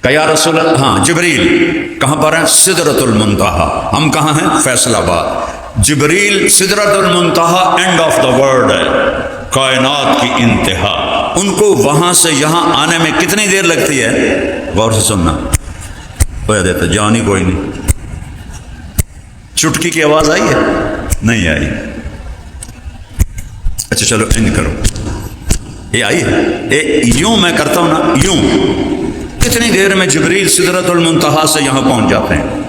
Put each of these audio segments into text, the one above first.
کہ یا رسول اللہ، ہاں جبریل کہاں پر ہیں؟ سدرۃ المنتہا. ہم کہاں ہیں؟ فیصل آباد. جبریل سدرۃ المنتہا اینڈ آف دا ورلڈ ہے، کائنات کی انتہا. ان کو وہاں سے یہاں آنے میں کتنی دیر لگتی ہے؟ غور سے سننا. ہو دیتا جان ہی کوئی نہیں. چٹکی کی آواز آئی ہے؟ نہیں آئی. اچھا چلو ان کرو. یہ آئی ہے؟ یوں میں کرتا ہوں نا، یوں. کتنی دیر میں جبریل سدرۃ المنتہا سے یہاں پہنچ جاتے ہیں.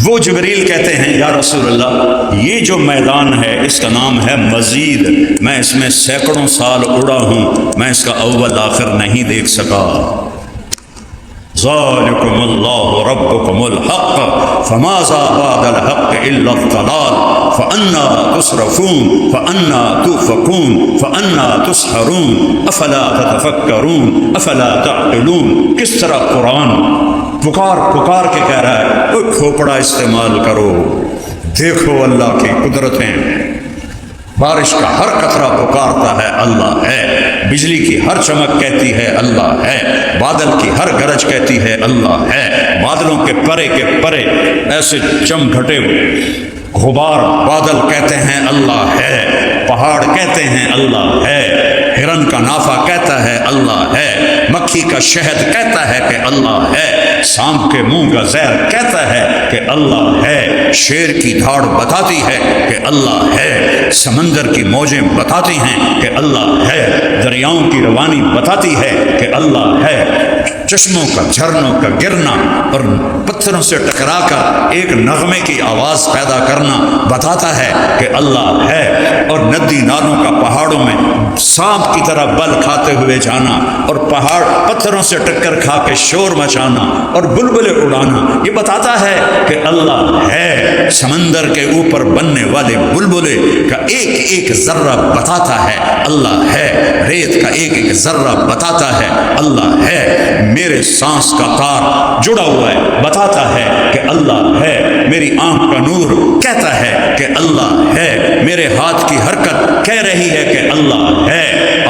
وہ جبریل کہتے ہیں یا رسول اللہ، یہ جو میدان ہے اس کا نام ہے مزید. میں اس میں سینکڑوں سال اڑا ہوں، میں اس کا اول آخر نہیں دیکھ سکا. ذالکم اللہ ربکم الحق فماذا بعد الحق الا الضلال فانا تصرفون فانا توفکون فانا تسحرون افلا تتفکرون افلا تعقلون. کس طرح قرآن پکار کے کہہ رہا ہے اوہ کھوپڑا استعمال کرو، دیکھو اللہ کی قدرتیں. بارش کا ہر قطرہ پکارتا ہے اللہ ہے، بجلی کی ہر چمک کہتی ہے اللہ ہے، بادل کی ہر گرج کہتی ہے اللہ ہے. بادلوں کے پرے ایسے چم گھٹے غبار بادل کہتے ہیں اللہ ہے، پہاڑ کہتے ہیں اللہ ہے، ہرن کا نافہ کہتا ہے اللہ ہے، مکھی کا شہد کہتا ہے کہ اللہ ہے، سانپ کے منہ کا زہر کہتا ہے کہ اللہ ہے، شیر کی دھاڑ بتاتی ہے کہ اللہ ہے، سمندر کی موجیں بتاتی ہیں کہ اللہ ہے، دریاؤں کی روانی بتاتی ہے کہ اللہ ہے، چشموں کا جھرنوں کا گرنا اور پتھروں سے ٹکرا کر ایک نغمے کی آواز پیدا کرنا بتاتا ہے کہ اللہ ہے، اور ندی نالوں کا پہاڑوں میں سانپ کی طرح بل کھاتے ہوئے جانا اور پہاڑ پتھروں سے ٹکر کھا کے شور مچانا اور بلبلے اڑانا یہ بتاتا ہے کہ اللہ ہے. سمندر کے اوپر بننے والے بلبلے کا ایک ایک ذرہ بتاتا ہے اللہ ہے، ریت کا ایک ایک ذرہ بتاتا ہے اللہ ہے، میرے سانس کا تار جڑا ہوا ہے بتاتا ہے کہ اللہ ہے، میری آنکھ کا نور کہتا ہے کہ اللہ ہے، میرے ہاتھ کی حرکت کہہ رہی ہے کہ اللہ ہے،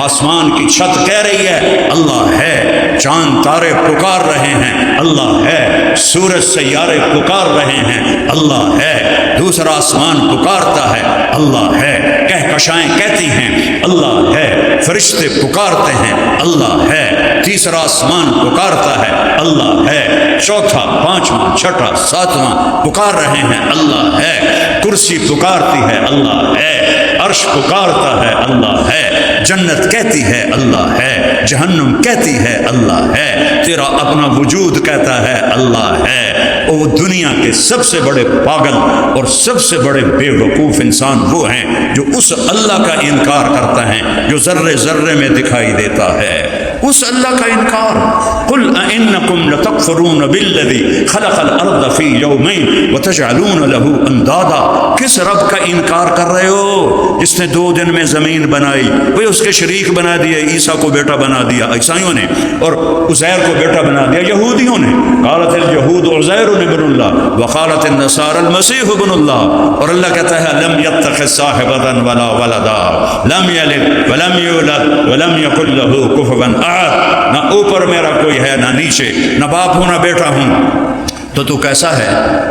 آسمان کی چھت کہہ رہی ہے اللہ ہے، چاند تارے پکار رہے ہیں اللہ ہے، سورج سیارے پکار رہے ہیں اللہ ہے، دوسرا آسمان پکارتا ہے اللہ ہے، کہکشائیں کہتی ہیں اللہ ہے، فرشتے پکارتے ہیں اللہ ہے، تیسرا آسمان پکارتا ہے اللہ ہے، چوتھا پانچواں چھٹا ساتواں پکار رہے ہیں اللہ ہے، کرسی پکارتی ہے اللہ ہے، عرش پکارتا ہے اللہ ہے، جنت کہتی ہے اللہ ہے، جہنم کہتی ہے اللہ ہے، تیرا اپنا وجود کہتا ہے اللہ ہے. وہ دنیا کے سب سے بڑے پاگل اور سب سے بڑے بے وقوف انسان وہ ہیں جو اس اللہ کا انکار کرتا ہے جو ذرے ذرے میں دکھائی دیتا ہے، اس اللہ کا انکار. قل أئنكم لتكفرون بالذي خلق الارض في يومين وتجعلون له اندادا. کس رب کا انکار کر رہے ہو جس نے 2 دن میں زمین بنائی؟ وہ اس کے شریک بنا دیے، عیسیٰ کو بیٹا بنا دیا عیسائیوں نے، اور عزیر کو بیٹا بنا دیا یہودیوں نے. قالت اليهود عزیر ابن اللہ وقالت النصارى المسیح ابن اللہ. اور اللہ کہتا ہے لم يتخذ صاحبة ولا ولدا لم يلد ولم يولد ولم يكن له كفوا احد. نہ اوپر میرا کوئی ہے نہ نیچے، نہ باپ ہوں نہ بیٹا ہوں، تو کیسا ہے؟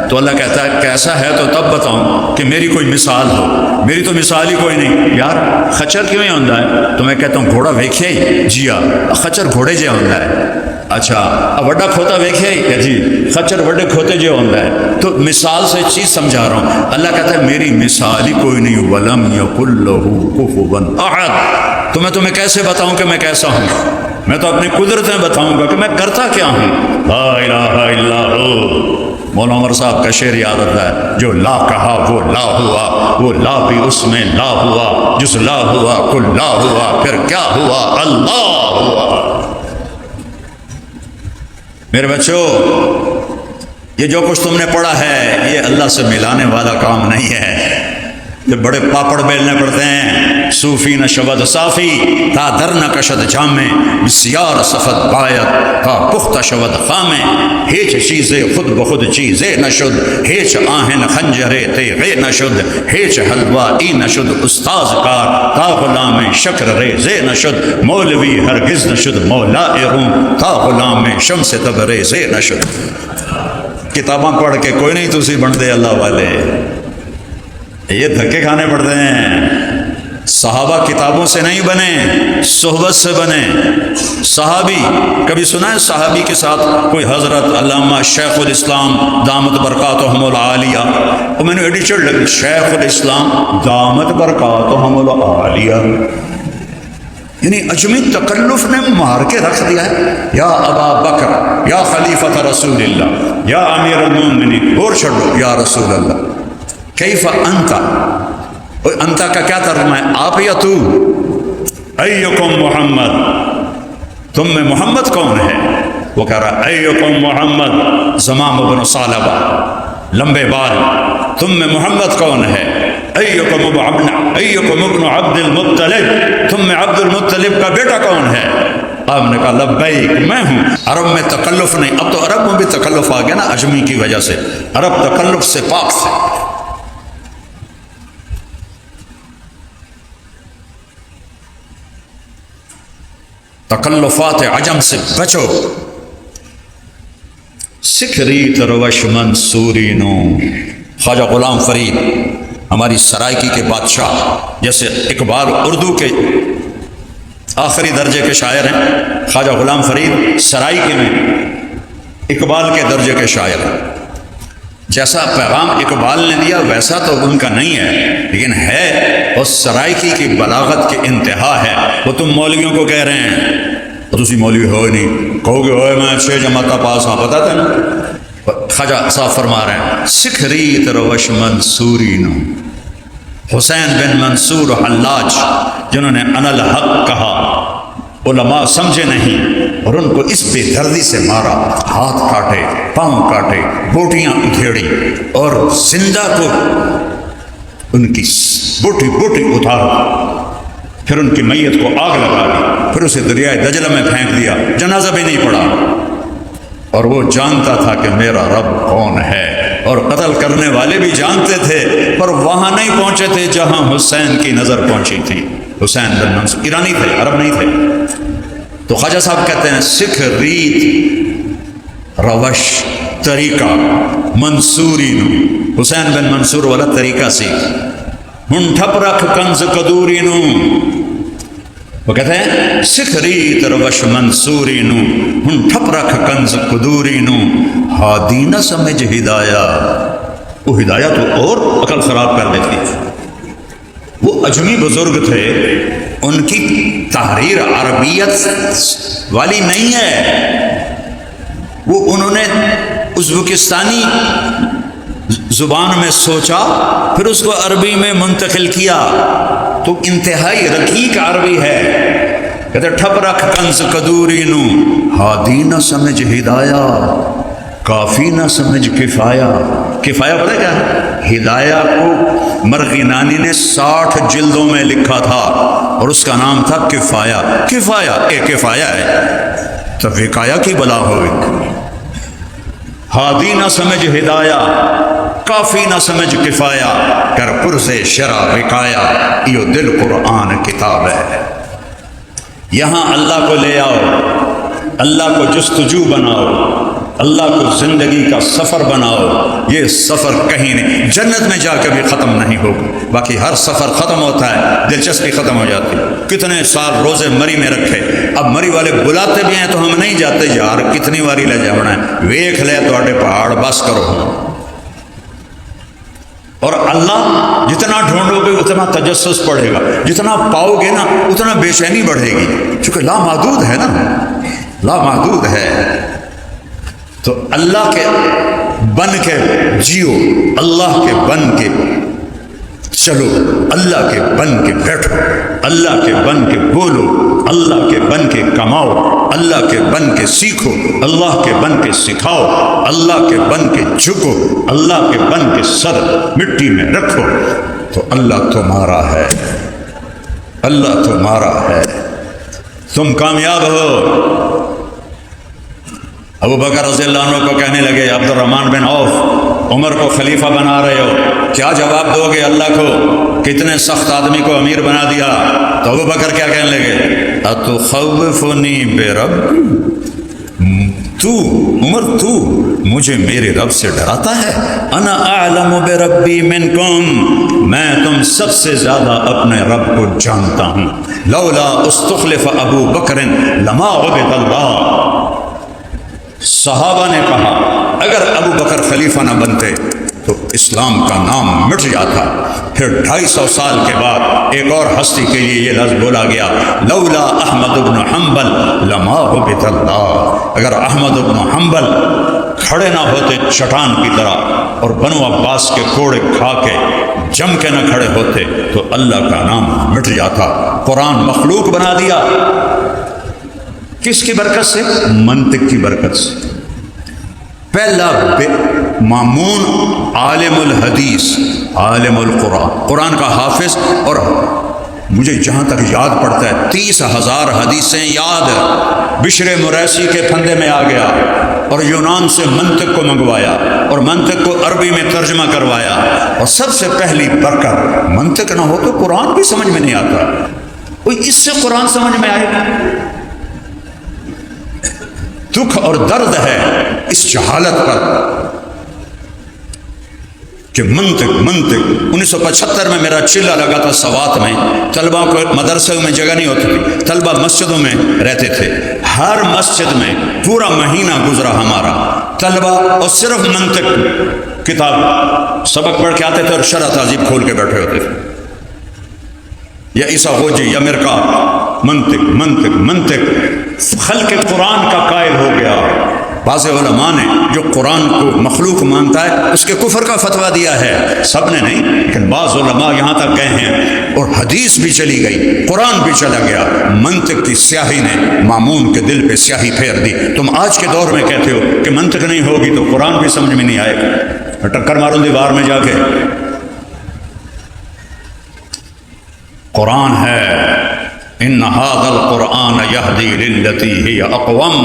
تو اللہ کہتا ہے کیسا ہے تو تب بتاؤں کہ میری کوئی مثال ہو. میری تو مثال ہی کوئی نہیں. یار خچر کیوں ہی ہوندا ہے؟ تو میں کہتا ہوں گھوڑا ویکھیا ہی جی ہاں خچر گھوڑے جے ہوندا ہے. اچھا وڈا کھوتا ویکھیا ہی کہ جی خچر وڈے کھوتے جے ہوندا ہے. تو مثال سے چیز سمجھا رہا ہوں. اللہ کہتا ہے میری مثال ہی کوئی نہیں. ولم یکن لہ کفوا احد. تو میں تمہیں کیسے بتاؤں کہ میں کیسا ہوں؟ میں تو اپنی قدرتیں بتاؤں گا کہ میں کرتا کیا ہوں. لا الہ الا ہو. مولانا عمر صاحب کا شعر یاد آتا ہے، جو لا کہا وہ لا ہوا، وہ لا بھی اس میں لا ہوا، جس لا ہوا کل لا ہوا، پھر کیا ہوا؟ اللہ ہوا. میرے بچوں یہ جو کچھ تم نے پڑھا ہے یہ اللہ سے ملانے والا کام نہیں ہے. کہ بڑے پاپڑ بیلنے پڑتے ہیں. صوفی نہ شود صافی تا در نہ کشد جامے، بسیار صفت باید تا پختہ شود خامے. ہیچ چیزے خود بخود چیزے نشد، ہیچ آہن خنجرے تیغے نشد. ہیچ حلوہ ای نشد استاذ کار، تا غلام شکر ریزے نشد. مولوی ہرگز نشد مولا روم، تا غلام شمس تبریزے نشد. کتاباں پڑھ کے کوئی نہیں تسی بنتے اللہ والے، یہ دھکے کھانے پڑتے ہیں. صحابہ کتابوں سے نہیں بنے، صحبت سے بنے. صحابی کبھی سنا ہے صحابی کے ساتھ کوئی حضرت علامہ شیخ الاسلام دامت برکاتہم العالیہ، اور میں نے ایڈی چڑھ لگی شیخ الاسلام دامت برکاتہم العالیہ، یعنی اجمی تکلف نے مار کے رکھ دیا ہے. یا ابا بکر یا خلیفۃ رسول اللہ یا امیر المومنین، اور چھڑو یا رسول اللہ. کیف انت، انت کا کیا ترجمہ ہے؟ آپ یا تو. ایکم محمد، تم میں محمد کون ہے؟ وہ کہہ رہا ایکم محمد زمام بن ثعلبہ، لمبے بال. تم میں محمد کون ہے؟ ایکم ابن عبد المطلب، تم میں عبد المطلب کا بیٹا کون ہے؟ آپ نے کہا لبیک میں ہوں. عرب میں تکلف نہیں، اب تو عرب میں بھی تکلف آ گیا نا اجمی کی وجہ سے. عرب تکلف سے پاک تھے. تکلفات عجم سے بچو. سکھ ریت روش منصوری نو، خواجہ غلام فرید ہماری سرائکی کے بادشاہ، جیسے اقبال اردو کے آخری درجے کے شاعر ہیں، خواجہ غلام فرید سرائکی میں اقبال کے درجے کے شاعر ہیں. جیسا پیغام اقبال نے دیا ویسا تو ان کا نہیں ہے، لیکن ہے اور سرائکی کی بلاغت کی انتہا ہے. وہ تم مولویوں کو کہہ رہے ہیں اور تسی مولوی ہو ہی نہیں، کہو گے ہوئے میں 6 جماعتہ پاس ہاں، پتہ تھا نا. خواجہ صاحب فرما رہے ہیں سکھ ریت روش منصوری نو، حسین بن منصور حلاج جنہوں نے انا الحق کہا، علماء سمجھے نہیں اور ان کو اس بے دردی سے مارا، ہاتھ کاٹے، پاؤں کاٹے، بوٹیاں ادھیڑی اور زندہ کو ان کی بوٹی بوٹی اتارا، پھر ان کی میت کو آگ لگا دی، پھر اسے دریائے دجلہ میں پھینک دیا، جنازہ بھی نہیں پڑا. اور وہ جانتا تھا کہ میرا رب کون ہے، اور قتل کرنے والے بھی جانتے تھے پر وہاں نہیں پہنچے تھے جہاں حسین کی نظر پہنچی تھی. حسین بن منصور ایرانی تھے، عرب نہیں تھے. تو خواجہ صاحب کہتے ہیں سکھ ریت روش طریقہ منصوری نو، حسین بن منصور والا طریقہ سیکھ. ہن ٹھپ رکھ کنز قدوری نو، وہ کہتے ہیں سکھ ریت روش منصوری نو، ہن ٹھپ رکھ کنز قدوری نو، ہادی نہ سمجھ ہدایہ. وہ ہدایہ تو اور عقل خراب کر دیتی. وہ اجمی بزرگ تھے، ان کی تحریر عربیت والی نہیں ہے، وہ انہوں نے ازبکستانی زبان میں سوچا پھر اس کو عربی میں منتقل کیا، تو انتہائی رقیق عربی ہے. کہتے ٹھپ رکھ کنز قدوری نو، ہادی نہ سمجھ ہدایہ، کافی نہ سمجھ کفایہ. کفایہ پتہ کیا ہے؟ ہدایہ کو مرغینانی نے 60 جلدوں میں لکھا تھا اور اس کا نام تھا کفایہ. کفایہ ایک کفایہ ہے تو وقایہ کی بلا ہوئی. ہادی نہ سمجھ ہدایہ، کافی نہ سمجھ کفایہ، کر پرز شرع وقایہ، یہ دل قرآن کتاب ہے. یہاں اللہ کو لے آؤ، اللہ کو جستجو بناؤ، اللہ کو زندگی کا سفر بناؤ. یہ سفر کہیں نہیں، جنت میں جا کے بھی ختم نہیں ہوگا. باقی ہر سفر ختم ہوتا ہے، دلچسپی ختم ہو جاتی. کتنے سال روزے مری میں رکھے، اب مری والے بلاتے بھی ہیں تو ہم نہیں جاتے. یار کتنی واری لے جانا ہے، ویکھ لے تواڈے پہاڑ، بس کرو. اور اللہ جتنا ڈھونڈو گے اتنا تجسس پڑے گا، جتنا پاؤ گے نا اتنا بے چینی بڑھے گی، چونکہ لامحدود ہے نا، لامحدود ہے. تو اللہ کے بن کے جیو، اللہ کے بن کے چلو، اللہ کے بن کے بیٹھو، اللہ کے بن کے بولو، اللہ کے بن کے کماؤ، اللہ کے بن کے سیکھو، اللہ کے بن کے سکھاؤ، اللہ کے بن کے جھکو، اللہ کے بن کے سر مٹی میں رکھو. تو اللہ تمہارا ہے، اللہ تمہارا ہے، تم کامیاب ہو۔ ابو بکر رضی اللہ عنہ کو کہنے لگے عبد الرحمن بن عوف عمر کو خلیفہ بنا رہے ہو، کیا جواب دو گے اللہ کو؟ کتنے سخت آدمی کو امیر بنا دیا۔ تو ابو بکر کیا کہنے لگے؟ اتخوفنی برب، تو عمر تو مجھے میرے رب سے ڈراتا ہے؟ انا اعلم بربی منکم، میں تم سب سے زیادہ اپنے رب کو جانتا ہوں۔ لولا استخلف ابو بکر لما عبد اللہ، صحابہ نے کہا اگر ابو بکر خلیفہ نہ بنتے تو اسلام کا نام مٹ جاتا۔ پھر 250 سال کے بعد ایک اور ہستی کے لیے یہ لفظ بولا گیا، لولا احمد بن حنبل لما عبد اللہ، اگر احمد بن حنبل کھڑے نہ ہوتے چٹان کی طرح اور بنو عباس کے کوڑے کھا کے جم کے نہ کھڑے ہوتے تو اللہ کا نام مٹ جاتا۔ قرآن مخلوق بنا دیا، کس کی برکت سے؟ منطق کی برکت سے۔ پہلا مامون عالم الحدیث، عالم القرآن، قرآن کا حافظ، اور مجھے جہاں تک یاد پڑتا ہے 30,000 حدیثیں یاد، بشر مریسی کے پھندے میں آ گیا اور یونان سے منطق کو منگوایا اور منطق کو عربی میں ترجمہ کروایا، اور سب سے پہلی برکت، منطق نہ ہو تو قرآن بھی سمجھ میں نہیں آتا، کوئی اس سے قرآن سمجھ میں آئے گا؟ دکھ اور درد ہے اس جہالت پر کہ منطق 1975 میں میرا چلہ لگا تھا سوات میں، طلبہ کو مدرسے میں جگہ نہیں ہوتی تھی، طلبہ مسجدوں میں رہتے تھے، ہر مسجد میں پورا مہینہ گزرا ہمارا، طلبہ اور صرف منطق کتاب سبق پڑھ کے آتے تھے اور شرح تہذیب کھول کے بیٹھے ہوتے تھے، یا عیسیٰ خوجی یا مرکا، منطق خلق قرآن کا قائل ہو گیا۔ بعض علماء نے جو قرآن کو مخلوق مانتا ہے اس کے کفر کا فتویٰ دیا ہے، سب نے نہیں، لیکن بعض علماء یہاں تک گئے ہیں، اور حدیث بھی چلی گئی، قرآن بھی چلا گیا، منطق کی سیاہی نے مامون کے دل پہ سیاہی پھیر دی۔ تم آج کے دور میں کہتے ہو کہ منطق نہیں ہوگی تو قرآن بھی سمجھ میں نہیں آئے گا، ٹکر ماروں دیوار میں جا کے۔ قرآن ہے، ان ھذا القرآن یہدی للتی ہی اقوم،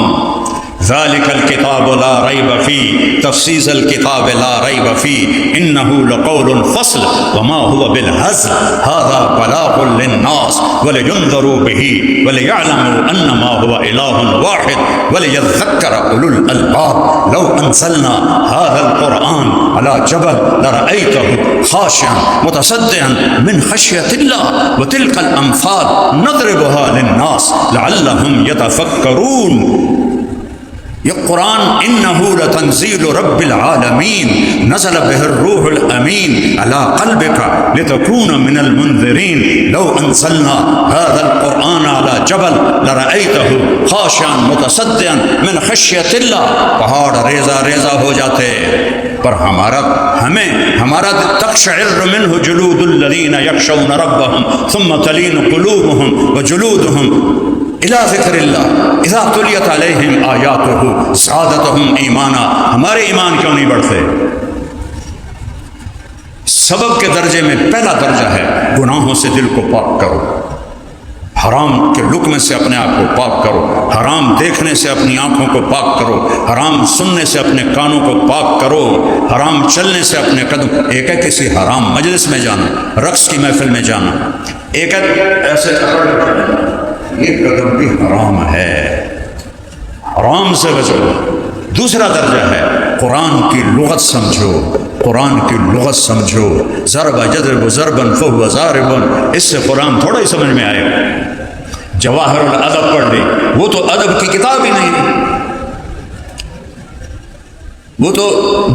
ذلك الكتاب لا ريب فيه تفصيل الكتاب لا ريب فيه إنه لقول الفصل وما هو بالهزل هذا بلاغ للناس ولينذروا به وليعلموا أنما هو إله واحد وليذكر أولو الألباب لو أنزلنا هذا القرآن على جبل لرأيته خاشعا متصدعا من خشية الله وتلك الأمثال نضربها للناس لعلهم يتفكرون۔ یہ قرآن انہ لتنزیل رب العالمین نزل بہ الروح الامین علی قلبک لتکون من المنذرین لو انزلنا هذا القرآن علی جبل لرأیتہ خاشعا متصدعا من خشیۃ اللہ، پہاڑ ریزہ ریزہ ہو جاتے، پر ہمارا تقشعر منہ جلود الذین یخشون ربهم ثم تلین قلوبهم وجلودهم الى ذکر اللہ اذا تلیت علیہم آیاتہ زادتہم ایمانا۔ ہمارے ایمان کیوں نہیں بڑھتے؟ سبب کے درجے میں پہلا درجہ ہے گناہوں سے دل کو پاک کرو، حرام کے لقمے سے اپنے آپ کو پاک کرو، حرام دیکھنے سے اپنی آنکھوں کو پاک کرو، حرام سننے سے اپنے کانوں کو پاک کرو، حرام چلنے سے اپنے قدم، ایک ہے کسی حرام مجلس میں جانا، رقص کی محفل میں جانا، ایک ہے ایسے یہ قدم بھی حرام ہے، حرام سے بچو۔ دوسرا درجہ ہے قرآن کی لغت سمجھو، قرآن کی لغت سمجھو، ضرب یضرب ضربا فہو ضارب، اس سے قرآن تھوڑا ہی سمجھ میں آئے گا۔ جواہر الادب پڑھ لی، وہ تو ادب کی کتاب ہی نہیں، وہ تو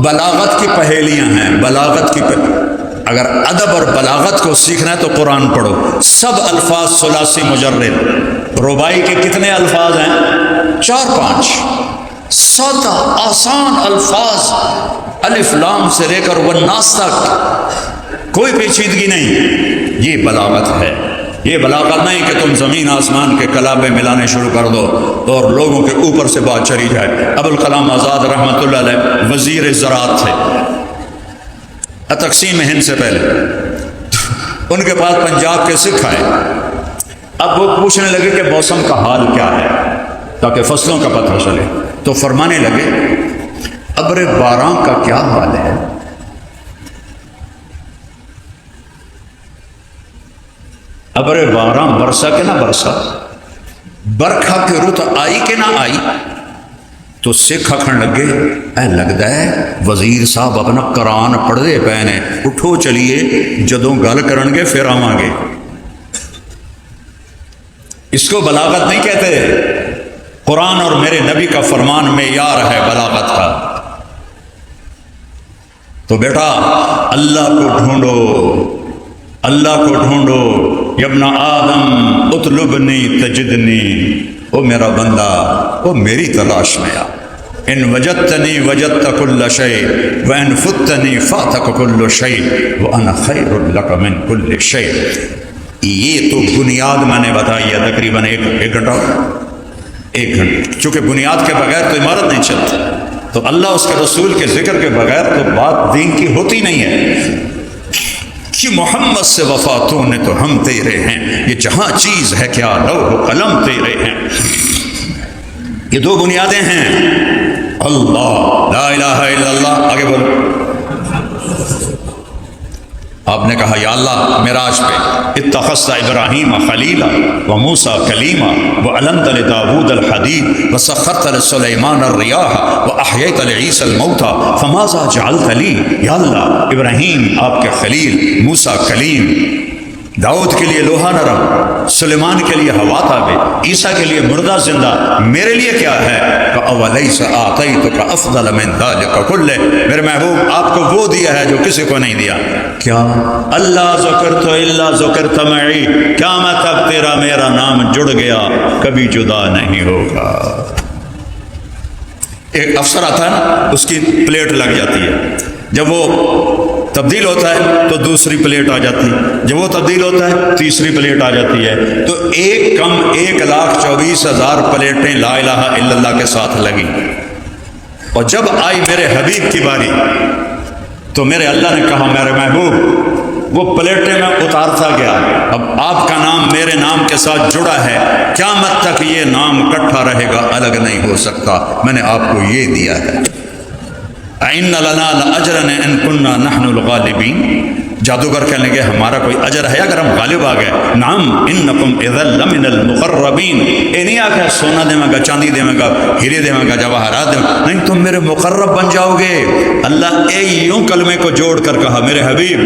بلاغت کی پہیلیاں ہیں، بلاغت کی اگر ادب اور بلاغت کو سیکھنا ہے تو قرآن پڑھو۔ سب الفاظ ثلاثی مجرد، رباعی کے کتنے الفاظ ہیں؟ 4-5، سادہ آسان الفاظ، الف لام سے لے کر والناس تک، کوئی پیچیدگی نہیں۔ یہ بلاغت ہے، یہ بلاغت نہیں کہ تم زمین آسمان کے کلابے ملانے شروع کر دو اور لوگوں کے اوپر سے بات چلی جائے۔ ابوالکلام آزاد رحمۃ اللہ علیہ وزیر زراعت تھے تقسیم ہند سے پہلے، ان کے پاس پنجاب کے سکھ آئے. اب وہ پوچھنے لگے کہ موسم کا حال کیا ہے تاکہ فصلوں کا پتہ چلے. تو فرمانے لگے ابر باراں کا کیا حال ہے؟ ابر باراں برسا کہ نہ برسا، برکھا کی رت آئی کہ نہ آئی؟ تو سکھ آکھن لگے اے لگتا ہے وزیر صاحب اپنا قرآن پڑھتے پے نے، اٹھو چلیے جدوں گل کرن گے پھر آواں گے. اس کو بلاغت نہیں کہتے. قرآن اور میرے نبی کا فرمان معیار ہے بلاغت کا. تو بیٹا اللہ کو ڈھونڈو، اللہ کو ڈھونڈو. ابن آدم اطلبنی تجدنی، او میرا بندہ او میری تلاش میں آ. ان وجدتنی وجدت کل شیء وان فتنی فاتک کل شیء وانا خیر لک من کل شیء. یہ تو بنیاد میں نے بتائی ہے تقریباً ایک گھنٹہ. چونکہ بنیاد کے بغیر تو عمارت نہیں چلتی. تو اللہ اس کے رسول کے ذکر کے بغیر تو بات دین کی ہوتی نہیں ہے. کہ محمد سے وفا تو نے تو ہم تیرے ہیں، یہ جہاں چیز ہے کیا لوح و قلم تیرے ہیں. یہ دو بنیادیں ہیں، اللہ لا الہ الا اللہ. آگے بولو. آپ نے کہا یا اللہ معراج پہ اتخذت ابراہیم خلیلا وموسیٰ کلیما وعلمت لداود الحدید وسخرت لسلیمان الریاح واحییت لعیسی الموتى فماذا جعلت لی. یا اللہ ابراہیم آپ کے خلیل، موسیٰ کلیم، داؤد کے لیے لوہا نرم، سلیمان کے لیے ہوا تابع، عیسیٰ کے لیے مردہ زندہ، میرے لیے کیا ہے؟ فَأَوَلَيْسَ آتَيْتُكَ أَفْضَلَ مِنْ ذَلِكَ كُلِّهِ. میرے محبوب آپ کو وہ دیا ہے جو کسی کو نہیں دیا. کیا؟ اللہ ذکرت الا ذکرت معی، قیامت تک تیرا میرا نام جڑ گیا، کبھی جدا نہیں ہوگا. ایک افسر آتا ہے نا، اس کی پلیٹ لگ جاتی ہے، جب وہ تبدیل ہوتا ہے تو دوسری پلیٹ آ جاتی ہے، جب وہ تبدیل ہوتا ہے تیسری پلیٹ آ جاتی ہے. تو ایک کم 1,24,000 پلیٹیں لا الہ الا اللہ کے ساتھ لگی. اور جب آئی میرے حبیب کی باری تو میرے اللہ نے کہا میرے محبوب وہ پلیٹیں میں اتارتا گیا، اب آپ کا نام میرے نام کے ساتھ جڑا ہے، قیامت تک یہ نام اکٹھا رہے گا، الگ نہیں ہو سکتا. میں نے آپ کو یہ دیا ہے. اِنَّ لَنَا لَأَجْرًا إِن كُنَّا نَحْنُ الْغَالِبِينَ. جادوگر کہنے لگے ہمارا کوئی اجر ہے اگر ہم غالب آ گئے. نعم انکم اذا لمن المقربین. اے نہیں آکھا سونا دے گا، چاندی دے گا، ہیرے دے گا، جواہرات دے گا، نہیں تم میرے مقرب بن جاؤ گے. اللہ اے یوں کلمے کو جوڑ کر کہا میرے حبیب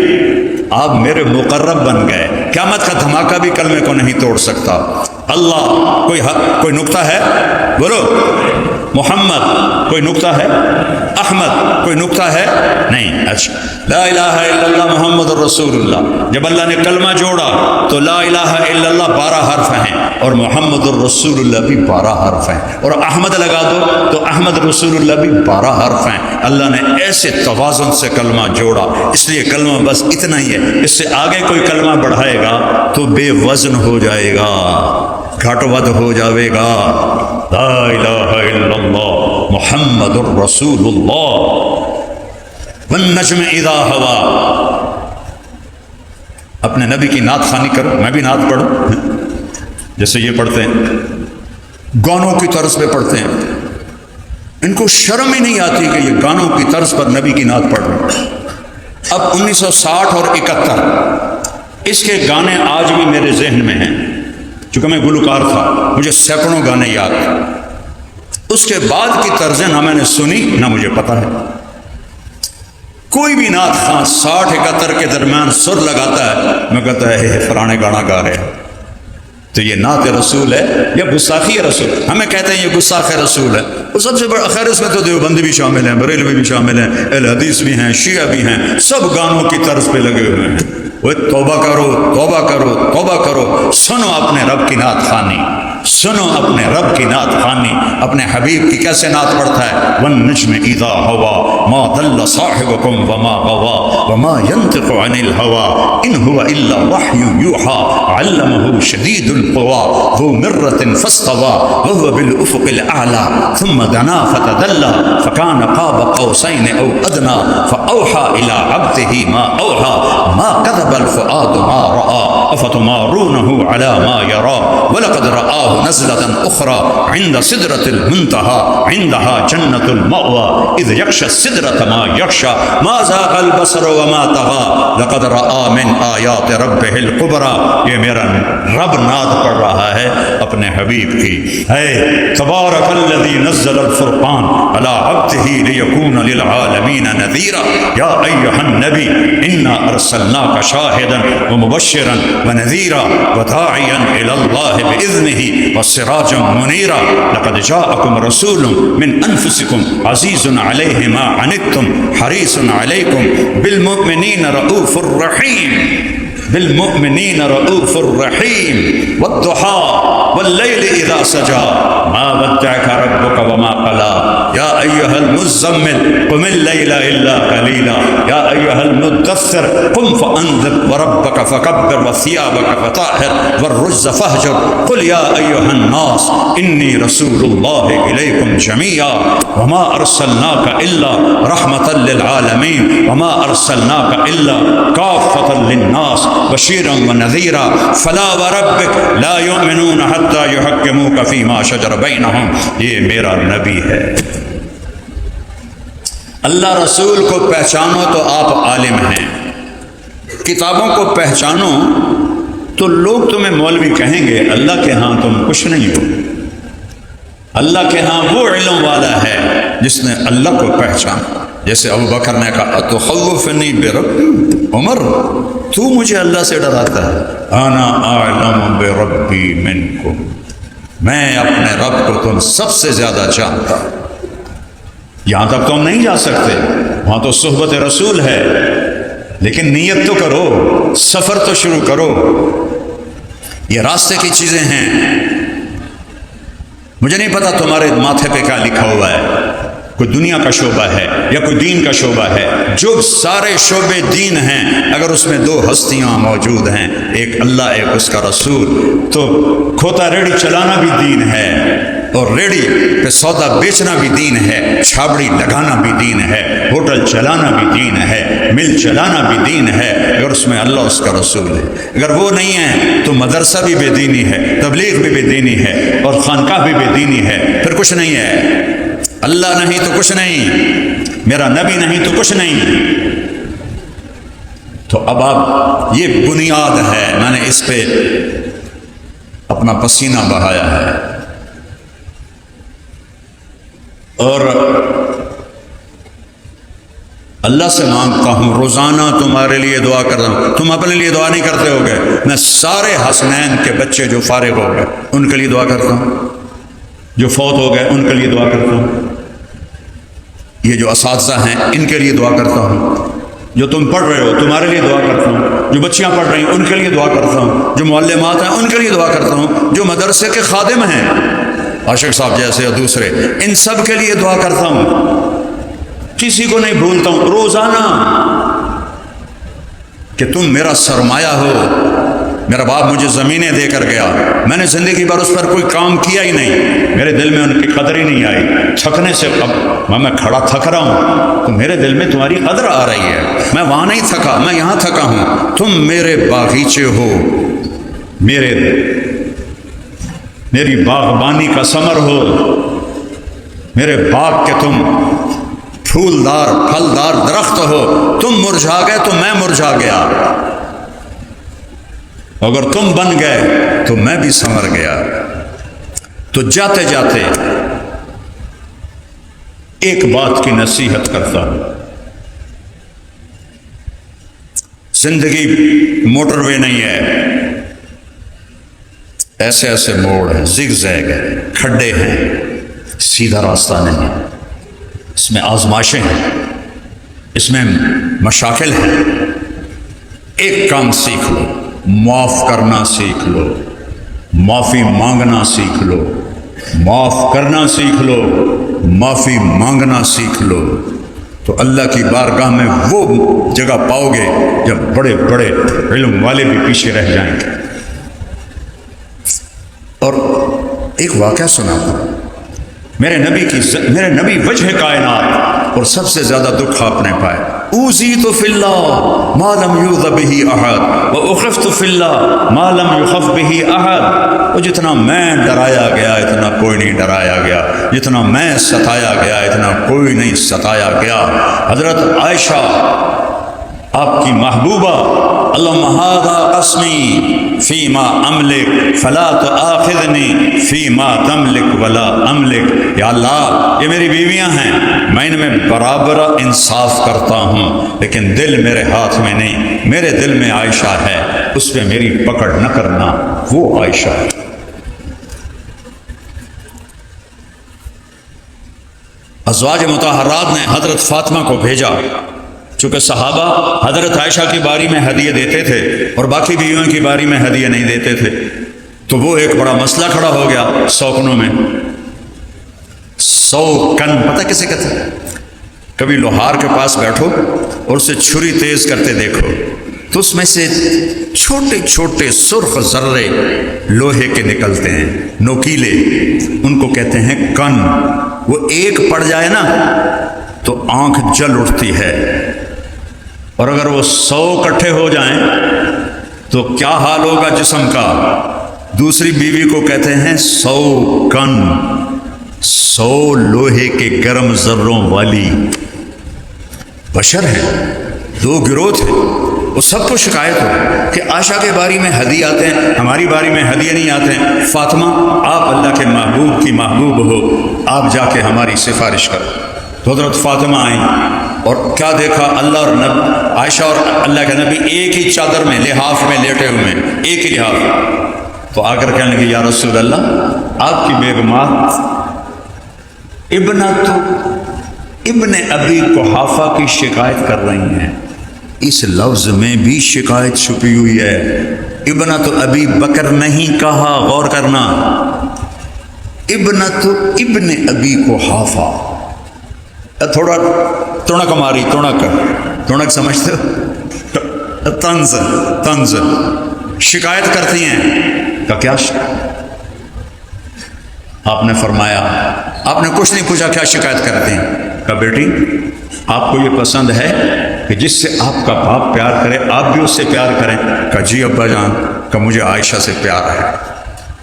آپ میرے مقرب بن گئے. قیامت کا دھماکہ بھی کلمے کو نہیں توڑ سکتا. اللہ کوئی نقطہ ہے؟ بولو. محمد کوئی نقطہ ہے؟ احمد کوئی نقطہ ہے؟ نہیں. اچھا لا الہ الا اللہ محمد الرسول اللہ. جب اللہ نے کلمہ جوڑا تو لا الہ الا اللہ 12 حرف ہیں اور محمد الرسول اللہ بھی 12 حرف ہیں، اور احمد لگا دو تو احمد رسول اللہ بھی 12 حرف ہیں. اللہ نے ایسے توازن سے کلمہ جوڑا، اس لیے کلمہ بس اتنا ہی ہے. اس سے آگے کوئی کلمہ بڑھائے گا تو بے وزن ہو جائے گا، گھٹ ود ہو جاوے گا. لا الہ الا اللہ محمد الرسول اللہ والنجم اذا ہوا. اپنے نبی کی نعت خوانی کرو، میں بھی نعت پڑھوں. جیسے یہ پڑھتے ہیں گانوں کی طرز پہ پڑھتے ہیں، ان کو شرم ہی نہیں آتی کہ یہ گانوں کی طرز پر نبی کی نعت پڑھ رہے ہیں. اب 1960 اور 71 اس کے گانے آج بھی میرے ذہن میں ہیں، چونکہ میں گلوکار تھا مجھے سینکڑوں گانے یاد تھے. اس کے بعد کی طرزیں نہ میں نے سنی نہ مجھے پتہ ہے. کوئی بھی نعت خواں 60-71 کے درمیان سر لگاتا ہے، میں کہتا ہے فلانے گانا گا رہے ہیں. تو یہ نعت رسول ہے یا گستاخی رسول؟ ہمیں کہتے ہیں یہ گستاخ رسول ہے. اور سب سے بڑا خیر اس میں تو دیوبندی بھی شامل ہیں، بریلوی بھی شامل ہیں، اہل حدیث بھی ہیں، شیعہ بھی ہیں، سب گانوں کی طرز پہ لگے ہوئے ہیں. وہ توبہ کرو توبہ کرو توبہ کرو، سنو اپنے رب کی نعت خوانی. سنو اپنے رب کی نعت خوانی، اپنے حبیب کی کیسے نعت پڑھتا ہے، والنجم اذا ہوا ما ضل صاحبکم وما غوا وما ينطق عن الهوى ان هو الا وحی یوحى علمه شدید القوى ذو مرة فاستوى وهو بالافق الاعلى ثم دنا فتدلى فكان قاب قوسين او ادنى فاوحى الى عبده ما اوحى ما كذب الفؤاد ما راى افتمارونه على ما يرى ولقد رآه نزلة اخرى عند سدرة المنتهى عندها جنة المأوى اذ يغشى السدرة ما يغشى ما زاغ البصر وما طغى لقد رآ من آیات ربه الكبرى۔ یہ میرا رب نعت پڑھ رہا ہے اپنے حبیب کی، ہے تبارک الذی نزل الفرقان على عبده ليكون للعالمین نذیرا یا ایھا النبی انا ارسلناک شاہدا ومبشرا ونذیرا وداعیا الى اللہ باذنہ وسراجا منیرا لقد جاءکم رسول من انفسکم عزیز علیہ ما عنتم حریص علیکم بالمؤمنین رؤوف الرحیم، بالمؤمنین رؤوف الرحیم والضحى واللیل اذا سجى ما ودعك ربك وما قلى یا ایھا المزمل قم اللیل الا قلیلا یا ایھا المدثر قم فانذر وربك فکبر وثیابك فطہر والرجز فاہجر قل یا ایھا الناس انی رسول اللہ الیکم جمیعا وما ارسلناک الا رحمتا للعالمین وما ارسلناک الا کافتا للناس بشیرا ونذیرا فلا وربک لا یؤمنون حتی یحکموک فیما شجر بینہم۔ یہ میرا نبی ہے۔ اللہ رسول کو پہچانو تو آپ عالم ہیں، کتابوں کو پہچانو تو لوگ تمہیں مولوی کہیں گے، اللہ کے ہاں تم کچھ نہیں ہو۔ اللہ کے ہاں وہ علم والا ہے جس نے اللہ کو پہچانا، جیسے ابو بکر نے کہا تخوفنی بربی، عمر تو مجھے اللہ سے ڈراتا ہے، انا اعلم بربی منکم، میں اپنے رب کو تم سب سے زیادہ جانتا ہوں۔ یہاں تک تم نہیں جا سکتے، وہاں تو صحبت رسول ہے، لیکن نیت تو کرو، سفر تو شروع کرو۔ یہ راستے کی چیزیں ہیں، مجھے نہیں پتا تمہارے ماتھے پہ کیا لکھا ہوا ہے، کوئی دنیا کا شعبہ ہے یا کوئی دین کا شعبہ ہے، جو سارے شعبے دین ہیں، اگر اس میں دو ہستیاں موجود ہیں، ایک اللہ ایک اس کا رسول، تو کھوتا ریڑھی چلانا بھی دین ہے، اور ریڑھی پہ سودا بیچنا بھی دین ہے، چھابڑی لگانا بھی دین ہے، ہوٹل چلانا بھی دین ہے، مل چلانا بھی دین ہے، اگر اس میں اللہ اس کا رسول ہے۔ اگر وہ نہیں ہے تو مدرسہ بھی بے دینی ہے، تبلیغ بھی بے دینی ہے، اور خانقاہ بھی بے دینی ہے، پھر کچھ نہیں ہے۔ اللہ نہیں تو کچھ نہیں، میرا نبی نہیں تو کچھ نہیں۔ تو اب آپ، یہ بنیاد ہے، میں نے اس پہ اپنا پسینہ بہایا ہے، اور اللہ سے مانگتا ہوں، روزانہ تمہارے لیے دعا کرتا ہوں۔ تم اپنے لیے دعا نہیں کرتے ہو گے، میں سارے حسنین کے بچے جو فارغ ہو گئے ان کے لیے دعا کرتا ہوں، جو فوت ہو گئے ان کے لیے دعا کرتا ہوں، یہ جو اساتذہ ہیں ان کے لیے دعا کرتا ہوں، جو تم پڑھ رہے ہو تمہارے لیے دعا کرتا ہوں، جو بچیاں پڑھ رہی ہیں ان کے لیے دعا کرتا ہوں، جو معلمات ہیں ان کے لیے دعا کرتا ہوں، جو مدرسے کے خادم ہیں، عاشق صاحب جیسے اور دوسرے، ان سب کے لیے دعا کرتا ہوں، کسی کو نہیں بھولتا ہوں روزانہ، کہ تم میرا سرمایہ ہو۔ میرا باپ مجھے زمینیں دے کر گیا، میں نے زندگی بھر اس پر کوئی کام کیا ہی نہیں، میرے دل میں ان کی قدر ہی نہیں آئی، تھکنے سے اب میں کھڑا تھک رہا ہوں تو میرے دل میں تمہاری قدر آ رہی ہے، میں وہاں نہیں تھکا، میں یہاں تھکا ہوں، تم میرے باغیچے ہو، میری باغبانی کا ثمر ہو، میرے باغ کے تم پھولدار پھلدار درخت ہو، تم مرجھا گئے تو میں مرجھا گیا، اگر تم بن گئے تو میں بھی سنور گیا۔ تو جاتے جاتے ایک بات کی نصیحت کرتا ہوں، زندگی موٹر وے نہیں ہے، ایسے ایسے موڑ ہیں، زگ زیگ ہے، کھڈے ہیں، سیدھا راستہ نہیں، اس میں آزمائشیں ہیں، اس میں مشاکل ہیں۔ ایک کام سیکھ لو، معاف کرنا سیکھ لو، معافی مانگنا سیکھ لو، معاف کرنا سیکھ لو، معافی مانگنا سیکھ لو، تو اللہ کی بارگاہ میں وہ جگہ پاؤ گے جب بڑے بڑے علم والے بھی پیچھے رہ جائیں گے۔ اور ایک واقعہ سنا میرے نبی وجہ کائنات، اور سب سے زیادہ دکھ آپ نے پائے، اوذیت فی اللہ ما لم یؤذ بہ احد واخفت فی اللہ ما لم یخف بہ احد۔ وہ جتنا میں ڈرایا گیا اتنا کوئی نہیں ڈرایا گیا، جتنا میں ستایا گیا اتنا کوئی نہیں ستایا گیا۔ حضرت عائشہ آپ کی محبوبہ، اللہم ھذا قسمی فیما املک فلا تؤاخذنی فیما تملک ولا املک۔ یا اللہ یہ میری بیویاں ہیں، میں ان میں برابر انصاف کرتا ہوں، لیکن دل میرے ہاتھ میں نہیں، میرے دل میں عائشہ ہے، اس پہ میری پکڑ نہ کرنا، وہ عائشہ ہے۔ ازواج مطہرات نے حضرت فاطمہ کو بھیجا، چونکہ صحابہ حضرت عائشہ کی باری میں ہدیے دیتے تھے اور باقی بیویوں کی باری میں ہدیے نہیں دیتے تھے، تو وہ ایک بڑا مسئلہ کھڑا ہو گیا سوکنوں میں۔ سوکن پتہ کسے کہتے ہیں؟ کبھی لوہار کے پاس بیٹھو اور اسے چھری تیز کرتے دیکھو تو اس میں سے چھوٹے چھوٹے سرخ ذرے لوہے کے نکلتے ہیں، نوکیلے، ان کو کہتے ہیں کن۔ وہ ایک پڑ جائے نا تو آنکھ جل اٹھتی ہے، اور اگر وہ 100 اکٹھے ہو جائیں تو کیا حال ہوگا جسم کا؟ دوسری بیوی کو کہتے ہیں 100 کن، 100 لوہے کے گرم ذروں والی۔ بشر ہیں، 2 گروہ تھے، وہ سب کو شکایت ہو کہ عائشہ کے باری میں ہدیے آتے ہیں، ہماری باری میں ہدیے نہیں آتے ہیں۔ فاطمہ آپ اللہ کے محبوب کی محبوب ہو، آپ جا کے ہماری سفارش کرو۔ تو حضرت فاطمہ آئیں اور کیا دیکھا، اللہ اور عائشہ اور اللہ کے نبی ایک ہی چادر میں لحاف میں لیٹے ہوئے ہیں، ایک ہی لحاف۔ تو آ کر کہنے لگے یا رسول اللہ، آپ کی بیگمات ابن ابی قحافہ کی شکایت کر رہی ہیں۔ اس لفظ میں بھی شکایت چھپی ہوئی ہے، ابنت ابی بکر نہیں کہا، غور کرنا، ابن ابی قحافہ۔ تھوڑا تونک ماری، تونک سمجھتے ہو؟ طنز شکایت کرتی ہیں کہ کیا آپ نے فرمایا، آپ نے کچھ نہیں پوچھا کیا شکایت کرتے ہیں؟ کہ بیٹی آپ کو یہ پسند ہے کہ جس سے آپ کا باپ پیار کرے آپ بھی اس سے پیار کریں؟ کہ جی ابا جان، کہ مجھے عائشہ سے پیار ہے۔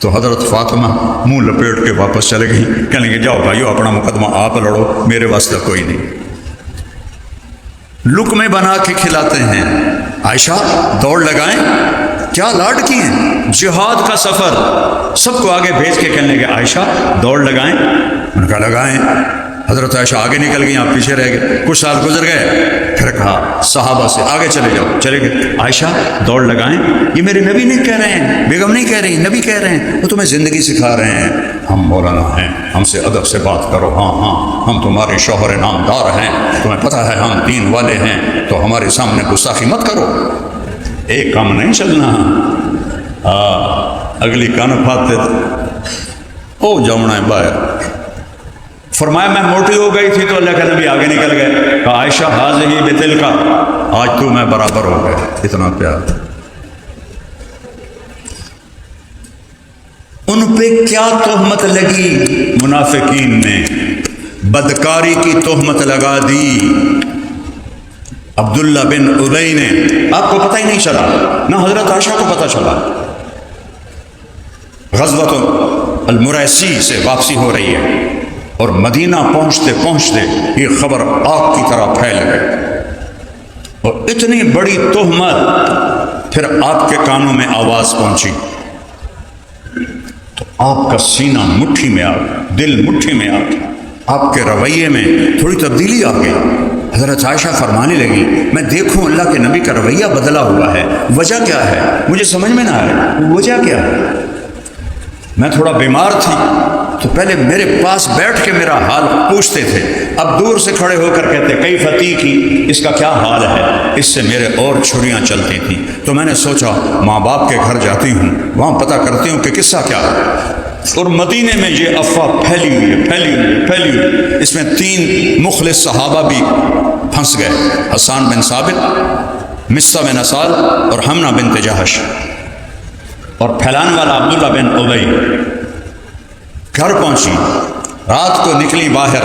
تو حضرت فاطمہ منہ لپیٹ کے واپس چلے گئی، کہنے لگے جاؤ بھائیو اپنا مقدمہ آپ لڑو، میرے واسطے کوئی نہیں۔ لقمے بنا کے کھلاتے ہیں، عائشہ دوڑ لگائیں، کیا لاڈ کی ہیں، جہاد کا سفر، سب کو آگے بھیج کے کہنے لگے عائشہ دوڑ لگائیں، ان کا لگائیں۔ حضرت عائشہ آگے نکل گئی، آپ پیچھے رہ گئے، کچھ سال گزر گئے، پھر کہا صحابہ سے آگے چلے جاؤ، چلے گئے، عائشہ دوڑ لگائیں، یہ میرے نبی نہیں کہہ رہے ہیں، بیگم نہیں کہہ رہی، نبی کہہ رہے ہیں، وہ تمہیں زندگی سکھا رہے ہیں، ہم مولانا ہیں، ہم سے ادب سے بات کرو، ہاں ہم تمہارے شوہر نامدار ہیں، تمہیں پتہ ہے ہم دین والے ہیں، تو ہمارے سامنے گستاخی مت کرو، ایک کام نہیں چلنا۔ اگلی کان پھاتے او جاؤنا ہے باہر۔ فرمایا میں موٹی ہو گئی تھی تو اللہ کے نبی آگے نکل گئے، کہا عائشہ حاضی بتل کا، آج تو میں برابر ہو گئے، اتنا پیار۔ ان پہ کیا تہمت لگی؟ منافقین نے بدکاری کی تہمت لگا دی۔ عبداللہ بن ابی نے، آپ کو پتہ ہی نہیں چلا، نہ حضرت عائشہ کو پتہ چلا، غزوۃ المریسی سے واپسی ہو رہی ہے اور مدینہ پہنچتے پہنچتے یہ خبر آگ کی طرح پھیل گئی، اور اتنی بڑی تہمت پھر آپ کے کانوں میں آواز پہنچی تو آپ کا سینہ مٹھی میں آ گیا، دل مٹھی میں آ گیا، آپ کے رویے میں تھوڑی تبدیلی آ گئی۔ حضرت عائشہ فرمانے لگی میں دیکھوں اللہ کے نبی کا رویہ بدلا ہوا ہے، وجہ کیا ہے؟ مجھے سمجھ میں نہ آئے وجہ کیا ہے۔ میں تھوڑا بیمار تھی تو پہلے میرے پاس بیٹھ کے میرا حال پوچھتے تھے، اب دور سے کھڑے ہو کر کہتے کئی فتح کی، اس کا کیا حال ہے؟ اس سے میرے اور چھریاں چلتی تھیں۔ تو میں نے سوچا ماں باپ کے گھر جاتی ہوں، وہاں پتہ کرتی ہوں کہ قصہ کیا ہے۔ اور مدینے میں یہ افواہ پھیلی ہوئی۔ اس میں 3 مخلص صحابہ بھی پھنس گئے، حسان بن ثابت، مصعب بن اساد اور حمنہ بنت جہش، اور پھیلانے والا عبداللہ بن ابی۔ گھر پہنچی، رات کو نکلی باہر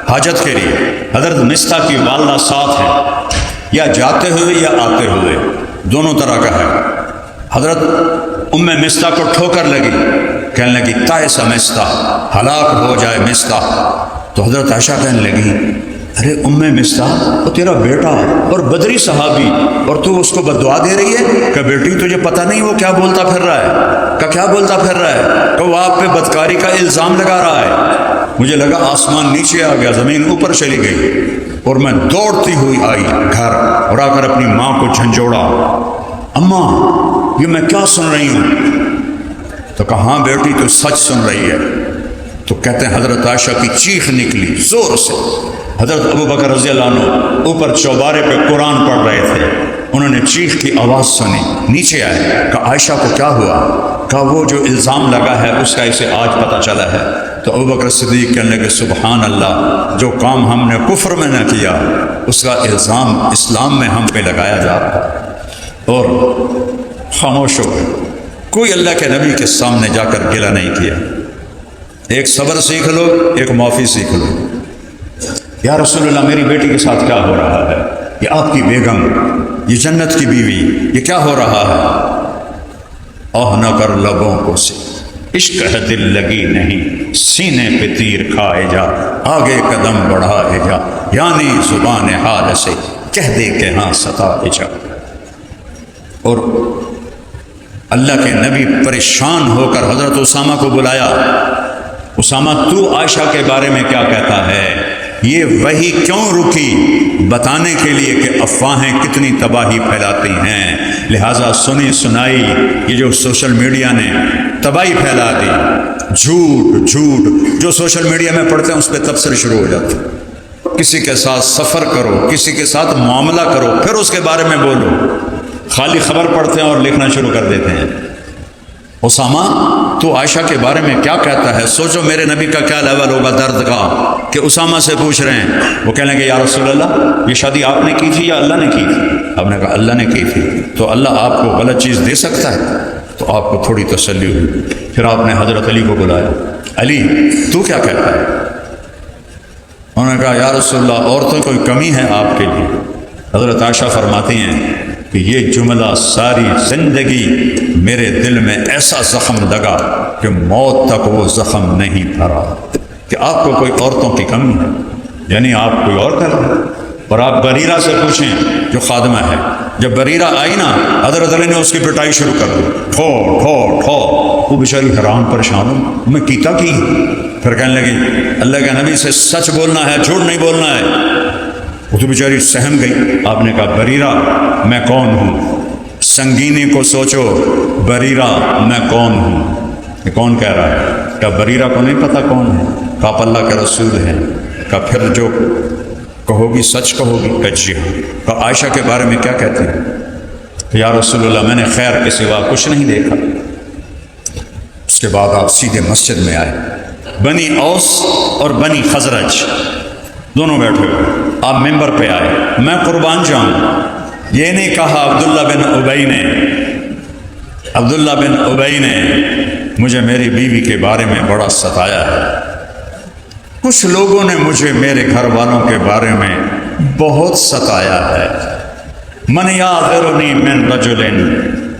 حاجت کے لیے، حضرت مصطح کی والدہ ساتھ ہے، یا جاتے ہوئے یا آتے ہوئے، دونوں طرح کا ہے۔ حضرت مصطح کو ٹھوکر لگی، کہنے لگی تائس مصطح، ہلاک ہو جائے مصطح۔ تو حضرت عائشہ کہنے لگی ارے مصطح وہ تیرا بیٹا اور بدری صحابی، اور تو اس کو بددعا دے رہی ہے کہ بیٹی تجھے پتہ نہیں وہ کیا بولتا پھر رہا ہے، کیا بولتا پھر رہا ہے، کہ وہ آپ پہ بدکاری کا الزام لگا رہا ہے۔ مجھے لگا آسمان نیچے آ گیا، زمین اوپر چلی گئی، اور میں دوڑتی ہوئی آئی گھر اور آ کر اپنی ماں کو جھنجھوڑا، اماں یہ میں کیا سن رہی ہوں؟ تو کہا ہاں بیٹی تو سچ سن رہی ہے۔ تو کہتے ہیں حضرت عائشہ کی چیخ نکلی زور سے۔ حضرت ابو بکر رضی اللہ عنہ اوپر چوبارے پہ قرآن پڑھ رہے تھے، انہوں نے چیخ کی آواز سنی، نیچے آئے، کہا عائشہ کو کیا ہوا؟ کہا وہ جو الزام لگا ہے اس کا اسے آج پتہ چلا ہے۔ تو ابو بکر صدیق کہنے لگے سبحان اللہ، جو کام ہم نے کفر میں نہ کیا اس کا الزام اسلام میں ہم پہ لگایا جا رہا ہے۔ اور خاموش ہو گئے، کوئی اللہ کے نبی کے سامنے جا کر گلہ نہیں کیا۔ ایک صبر سیکھ لو، ایک معافی سیکھ لو۔ یا رسول اللہ میری بیٹی کے ساتھ کیا ہو رہا ہے، یہ آپ کی بیگم، یہ جنت کی بیوی، یہ کیا ہو رہا ہے؟ اوہ نہ کر لبوں کو سے عشق ہے دل لگی نہیں، سینے پہ تیر کھائے جا، آگے قدم بڑھائے جا، یعنی زبان حال سے کہہ دے کہ ہاں ستائے جا۔ اور اللہ کے نبی پریشان ہو کر حضرت اسامہ کو بلایا، اسامہ تو عائشہ کے بارے میں کیا کہتا ہے؟ یہ وحی کیوں رکی؟ بتانے کے لیے کہ افواہیں کتنی تباہی پھیلاتی ہیں، لہٰذا سنی سنائی یہ جو سوشل میڈیا نے تباہی پھیلا دی، جھوٹ جو سوشل میڈیا میں پڑھتے ہیں اس پہ تبصرے شروع ہو جاتے ہیں۔ کسی کے ساتھ سفر کرو، کسی کے ساتھ معاملہ کرو، پھر اس کے بارے میں بولو، خالی خبر پڑھتے ہیں اور لکھنا شروع کر دیتے ہیں۔ اسامہ تو عائشہ کے بارے میں کیا کہتا ہے؟ سوچو میرے نبی کا کیا لیول ہوگا درد کا کہ اسامہ سے پوچھ رہے ہیں۔ وہ کہنے لگے یا رسول اللہ یہ شادی آپ نے کی تھی یا اللہ نے کی تھی؟ آپ نے کہا اللہ نے کی تھی۔ تو اللہ آپ کو غلط چیز دے سکتا ہے؟ تو آپ کو تھوڑی تسلی ہوئی۔ پھر آپ نے حضرت علی کو بلایا، علی تو کیا کہتا ہے؟ انہوں نے کہا یا رسول اللہ عورتوں کوئی کمی ہے آپ کے لیے؟ حضرت عائشہ فرماتی ہیں کہ یہ جملہ ساری زندگی میرے دل میں ایسا زخم لگا کہ موت تک وہ زخم نہیں بھرا، کہ آپ کو کوئی عورتوں کی کمی ہے، یعنی آپ کوئی اور کر رہے ہیں۔ اور آپ بریرہ سے پوچھیں جو خادمہ ہے، جب بریرہ آئی نا حضرت علی نے اس کی پٹائی شروع کر دی، ٹھو ٹھو ٹھو، وہ بیچاری حیران پریشان ہو، میں کیتا کی؟ پھر کہنے لگی اللہ کے نبی سے سچ بولنا ہے، جھوٹ نہیں بولنا ہے۔ وہ تو بیچاری سہم گئی۔ آپ نے کہا بریرہ میں کون ہوں؟ سنگینی کو سوچو، بریرہ میں کون ہوں؟ یہ کون کہہ رہا ہے؟ کیا بریرہ کو نہیں پتہ کون ہے؟ کہا آپ اللہ کے رسول ہیں۔ کہا پھر جو کہو گی سچ کہو گی؟ کہ جی ہاں۔ کہا عائشہ کے بارے میں کیا کہتی ہیں؟ کہ یا رسول اللہ میں نے خیر کے سوا کچھ نہیں دیکھا۔ اس کے بعد آپ سیدھے مسجد میں آئے، بنی اوس اور بنی خزرج دونوں بیٹھے ہوئے، آپ ممبر پہ آئے۔ میں قربان جاؤں، یہ نہیں کہا عبداللہ بن ابی نے مجھے میری بیوی کے بارے میں بڑا ستایا ہے، کچھ لوگوں نے مجھے میرے گھر والوں کے بارے میں بہت ستایا ہے۔ من یعذرنی من رجل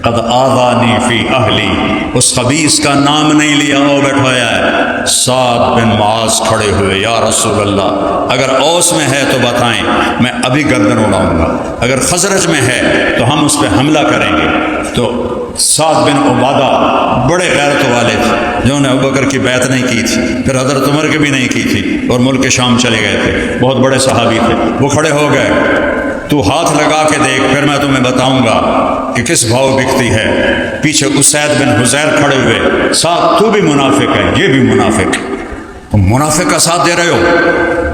قد آذانی فی اہلی، اس خبیث کا نام نہیں لیا، وہ بیٹھایا ہے۔ سعد بن معاذ کھڑے ہوئے، یا رسول اللہ اگر اوس میں ہے تو بتائیں، میں ابھی گردن اڑاؤں گا، اگر خزرج میں ہے تو ہم اس پہ حملہ کریں گے۔ تو سعد بن عبادہ بڑے غیرت والے تھے، جنہوں نے ابوبکر کی بیعت نہیں کی تھی، پھر حضرت عمر کی بھی نہیں کی تھی، اور ملک شام چلے گئے تھے، بہت بڑے صحابی تھے۔ وہ کھڑے ہو گئے، تو ہاتھ لگا کے دیکھ پھر میں تمہیں بتاؤں گا کہ کس بھاؤ بکتی ہے۔ پیچھے اسید بن حزیر کھڑے ہوئے، ساتھ تو بھی منافق ہے، یہ بھی منافق ہے۔ تم منافق کا ساتھ دے رہے ہو۔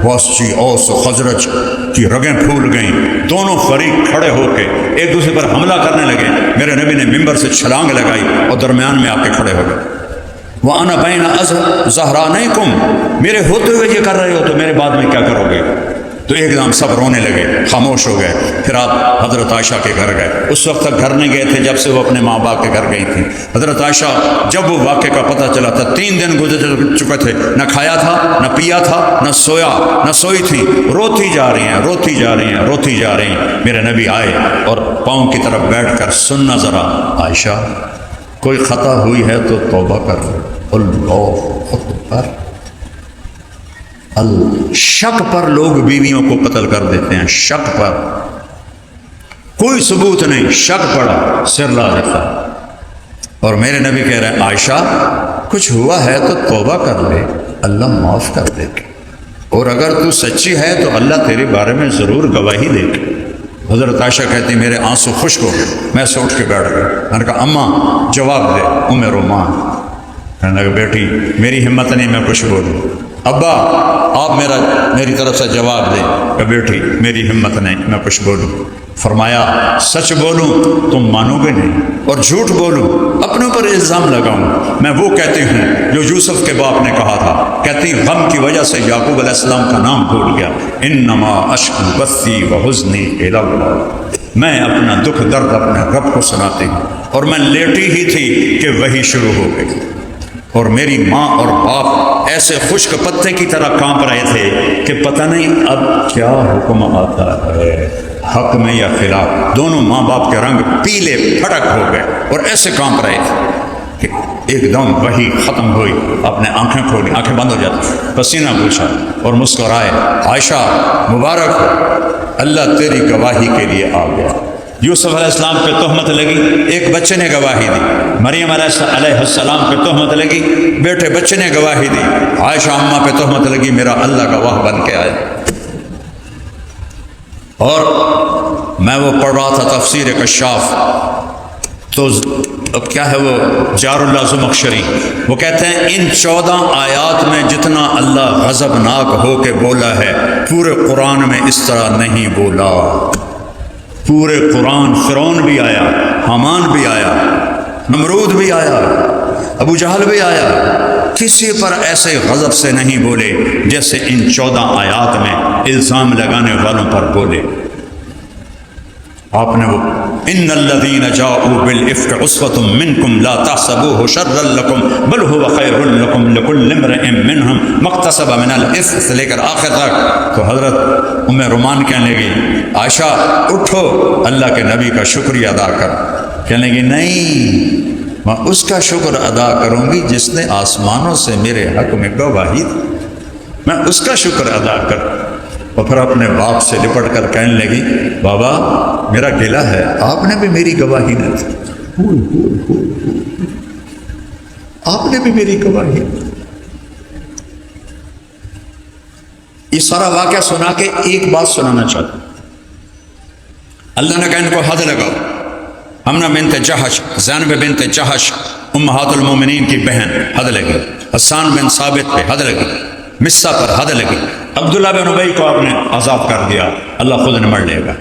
واسچی اوس و خزرج کی رگیں پھول گئیں، دونوں فریق کھڑے ہو کے ایک دوسرے پر حملہ کرنے لگے۔ میرے نبی نے ممبر سے چھلانگ لگائی اور درمیان میں آ کے کھڑے ہو گئے۔ وَأَنَا بَيْنَ ظَهْرَانَيْكُمْ، میرے ہوتے ہوئے یہ کر رہے ہو تو میرے بعد میں کیا کرو گے؟ تو ایک دم سب رونے لگے، خاموش ہو گئے۔ پھر آپ حضرت عائشہ کے گھر گئے۔ اس وقت تک گھر نہیں گئے تھے جب سے وہ اپنے ماں باپ کے گھر گئی تھیں۔ حضرت عائشہ جب وہ واقعے کا پتہ چلا تھا 3 دن گزر چکے تھے، نہ کھایا تھا، نہ پیا تھا، نہ سویا، نہ سوئی تھی، روتی جا رہی ہیں، روتی جا رہی ہیں، روتی جا رہی ہیں۔ میرے نبی آئے اور پاؤں کی طرف بیٹھ کر، سننا ذرا عائشہ، کوئی خطا ہوئی ہے تو توبہ کر لو۔ اللہ اکبر۔ شک پر لوگ بیویوں کو قتل کر دیتے ہیں، شک پر، کوئی ثبوت نہیں، شک پڑا سر لا دیتا۔ اور میرے نبی کہہ رہے ہیں عائشہ کچھ ہوا ہے تو توبہ کر لے، اللہ معاف کر دے گا، اور اگر تو سچی ہے تو اللہ تیرے بارے میں ضرور گواہی دے گا۔ حضرت عائشہ کہتی میرے آنسو خشک ہو گئے، میں سے اٹھ کے بیٹھ گیا۔ میں نے کہا اماں جواب دے، ام رومان۔ کہنے لگا بیٹی میری ہمت نہیں میں کچھ بولوں۔ ابا آپ میری طرف سے جواب دیں۔ کہ بیٹی میری ہمت نہیں میں کچھ بولوں۔ فرمایا سچ بولوں تم مانو گے نہیں، اور جھوٹ بولوں اپنے اوپر الزام لگاؤں میں وہ کہتی ہوں جو یوسف کے باپ نے کہا تھا۔ کہتی غم کی وجہ سے یعقوب علیہ السلام کا نام بھول گیا۔ انما اشکو بثی وحزنی الی اللہ، میں اپنا دکھ درد اپنے رب کو سناتی ہوں۔ اور میں لیٹی ہی تھی کہ وہی شروع ہو گئی، اور میری ماں اور باپ ایسے خشک پتے کی طرح کانپ رہے تھے کہ پتہ نہیں اب کیا حکم آتا ہے، حق میں یا خلاف۔ دونوں ماں باپ کے رنگ پیلے پھٹک ہو گئے اور ایسے کانپ رہے تھے کہ ایک دم وہی ختم ہوئی۔ آپ نے آنکھیں کھولی، آنکھیں بند ہو جاتی، پسینہ پوچھا اور مسکرائے۔ عائشہ مبارک ہو، اللہ تیری گواہی کے لیے آ گیا۔ یوسف علیہ السلام پہ تہمت لگی، ایک بچے نے گواہی دی۔ مریم علیہ السلام پہ تہمت لگی، بیٹے بچے نے گواہی دی۔ عائشہ اماں پہ تہمت لگی، میرا اللہ گواہ بن کے آئے۔ اور میں وہ پڑھ رہا تھا تفسیر کشاف، تو کیا ہے وہ جار اللہ زمخشری، وہ کہتے ہیں ان 14 آیات میں جتنا اللہ غضبناک ہو کے بولا ہے پورے قرآن میں اس طرح نہیں بولا۔ پورے قرآن فرعون بھی آیا، حامان بھی آیا، نمرود بھی آیا، ابو جہل بھی آیا، کسی پر ایسے غضب سے نہیں بولے جیسے ان 14 آیات میں الزام لگانے والوں پر بولے۔ آپ نے وہ ان الذین جاءوا بالافک عصبۃ منکم لا تحسبوه شرا لکم بل هو خیر لکم لکل امرئ منهم ما اکتسب من الاثم سے لے کر آخر تک۔ تو حضرت ام رومان کہنے لگی عائشہ اٹھو اللہ کے نبی کا شکریہ ادا کر۔ کہنے لگی نہیں، میں اس کا شکر ادا کروں گی جس نے آسمانوں سے میرے حق میں گواہی دی، میں اس کا شکر ادا کر۔ اور پھر اپنے باپ سے لپٹ کر کہنے لگی بابا میرا گلہ ہے، آپ نے بھی میری گواہی نہ دی، آپ نے بھی میری گواہی۔ یہ سارا واقعہ سنا کے ایک بات سنانا چاہتا، اللہ نے کہا ان کو حد لگاؤ۔ حمنہ بنت جہش، زینب بنت جہش امہات المومنین کی بہن، حد لگی۔ حسان بن ثابت پہ حد لگی، مصہ پر حد لگی۔ عبداللہ بن ابی کو آپ نے عذاب کر دیا، اللہ خود نمٹ لے گا۔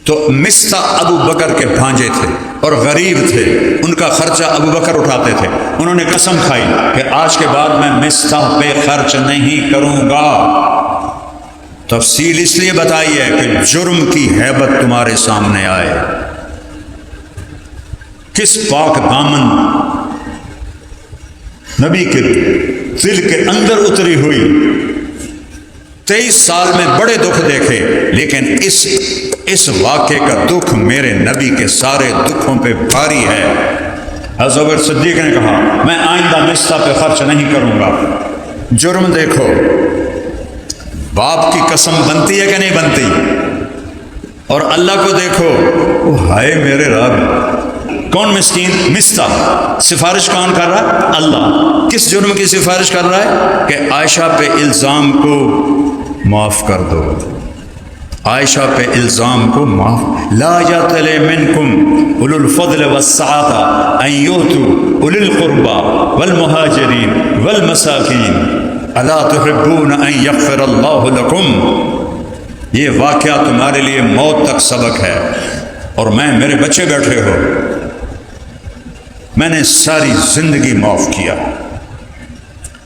تو مصہ ابو بکر کے بھانجے تھے اور غریب تھے، ان کا خرچہ ابو بکر اٹھاتے تھے۔ انہوں نے قسم کھائی کہ آج کے بعد میں مصہ پہ خرچ نہیں کروں گا۔ تفصیل اس لیے بتائی ہے کہ جرم کی ہیبت تمہارے سامنے آئے۔ کس پاک دامن نبی کے دل کے اندر اتری ہوئی۔ 23 سال میں بڑے دکھ دیکھے، لیکن اس واقعے کا دکھ میرے نبی کے سارے دکھوں پہ بھاری ہے۔ حضرت ابوبکر صدیق نے کہا میں آئندہ مصہ پہ خرچ نہیں کروں گا۔ جرم دیکھو، باپ کی قسم بنتی ہے کہ نہیں بنتی؟ اور اللہ کو دیکھو، او ہائے میرے رب، کون مسکین؟ مصہ۔ سفارش کون کر رہا ہے؟ اللہ۔ کس جرم کی سفارش کر رہا ہے؟ کہ عائشہ پہ الزام کو معاف کر دو، عائشہ پہ الزام کو معاف۔ لا یأتل منکم اولو الفضل والسعة ان یؤتوا اولی القربى والمہاجرین والمساکین۔ الا تحبون ان یغفر اللہ لکم، یہ واقعہ تمہارے لیے موت تک سبق ہے. اور میرے بچے بیٹھے ہو، میں نے ساری زندگی معاف کیا.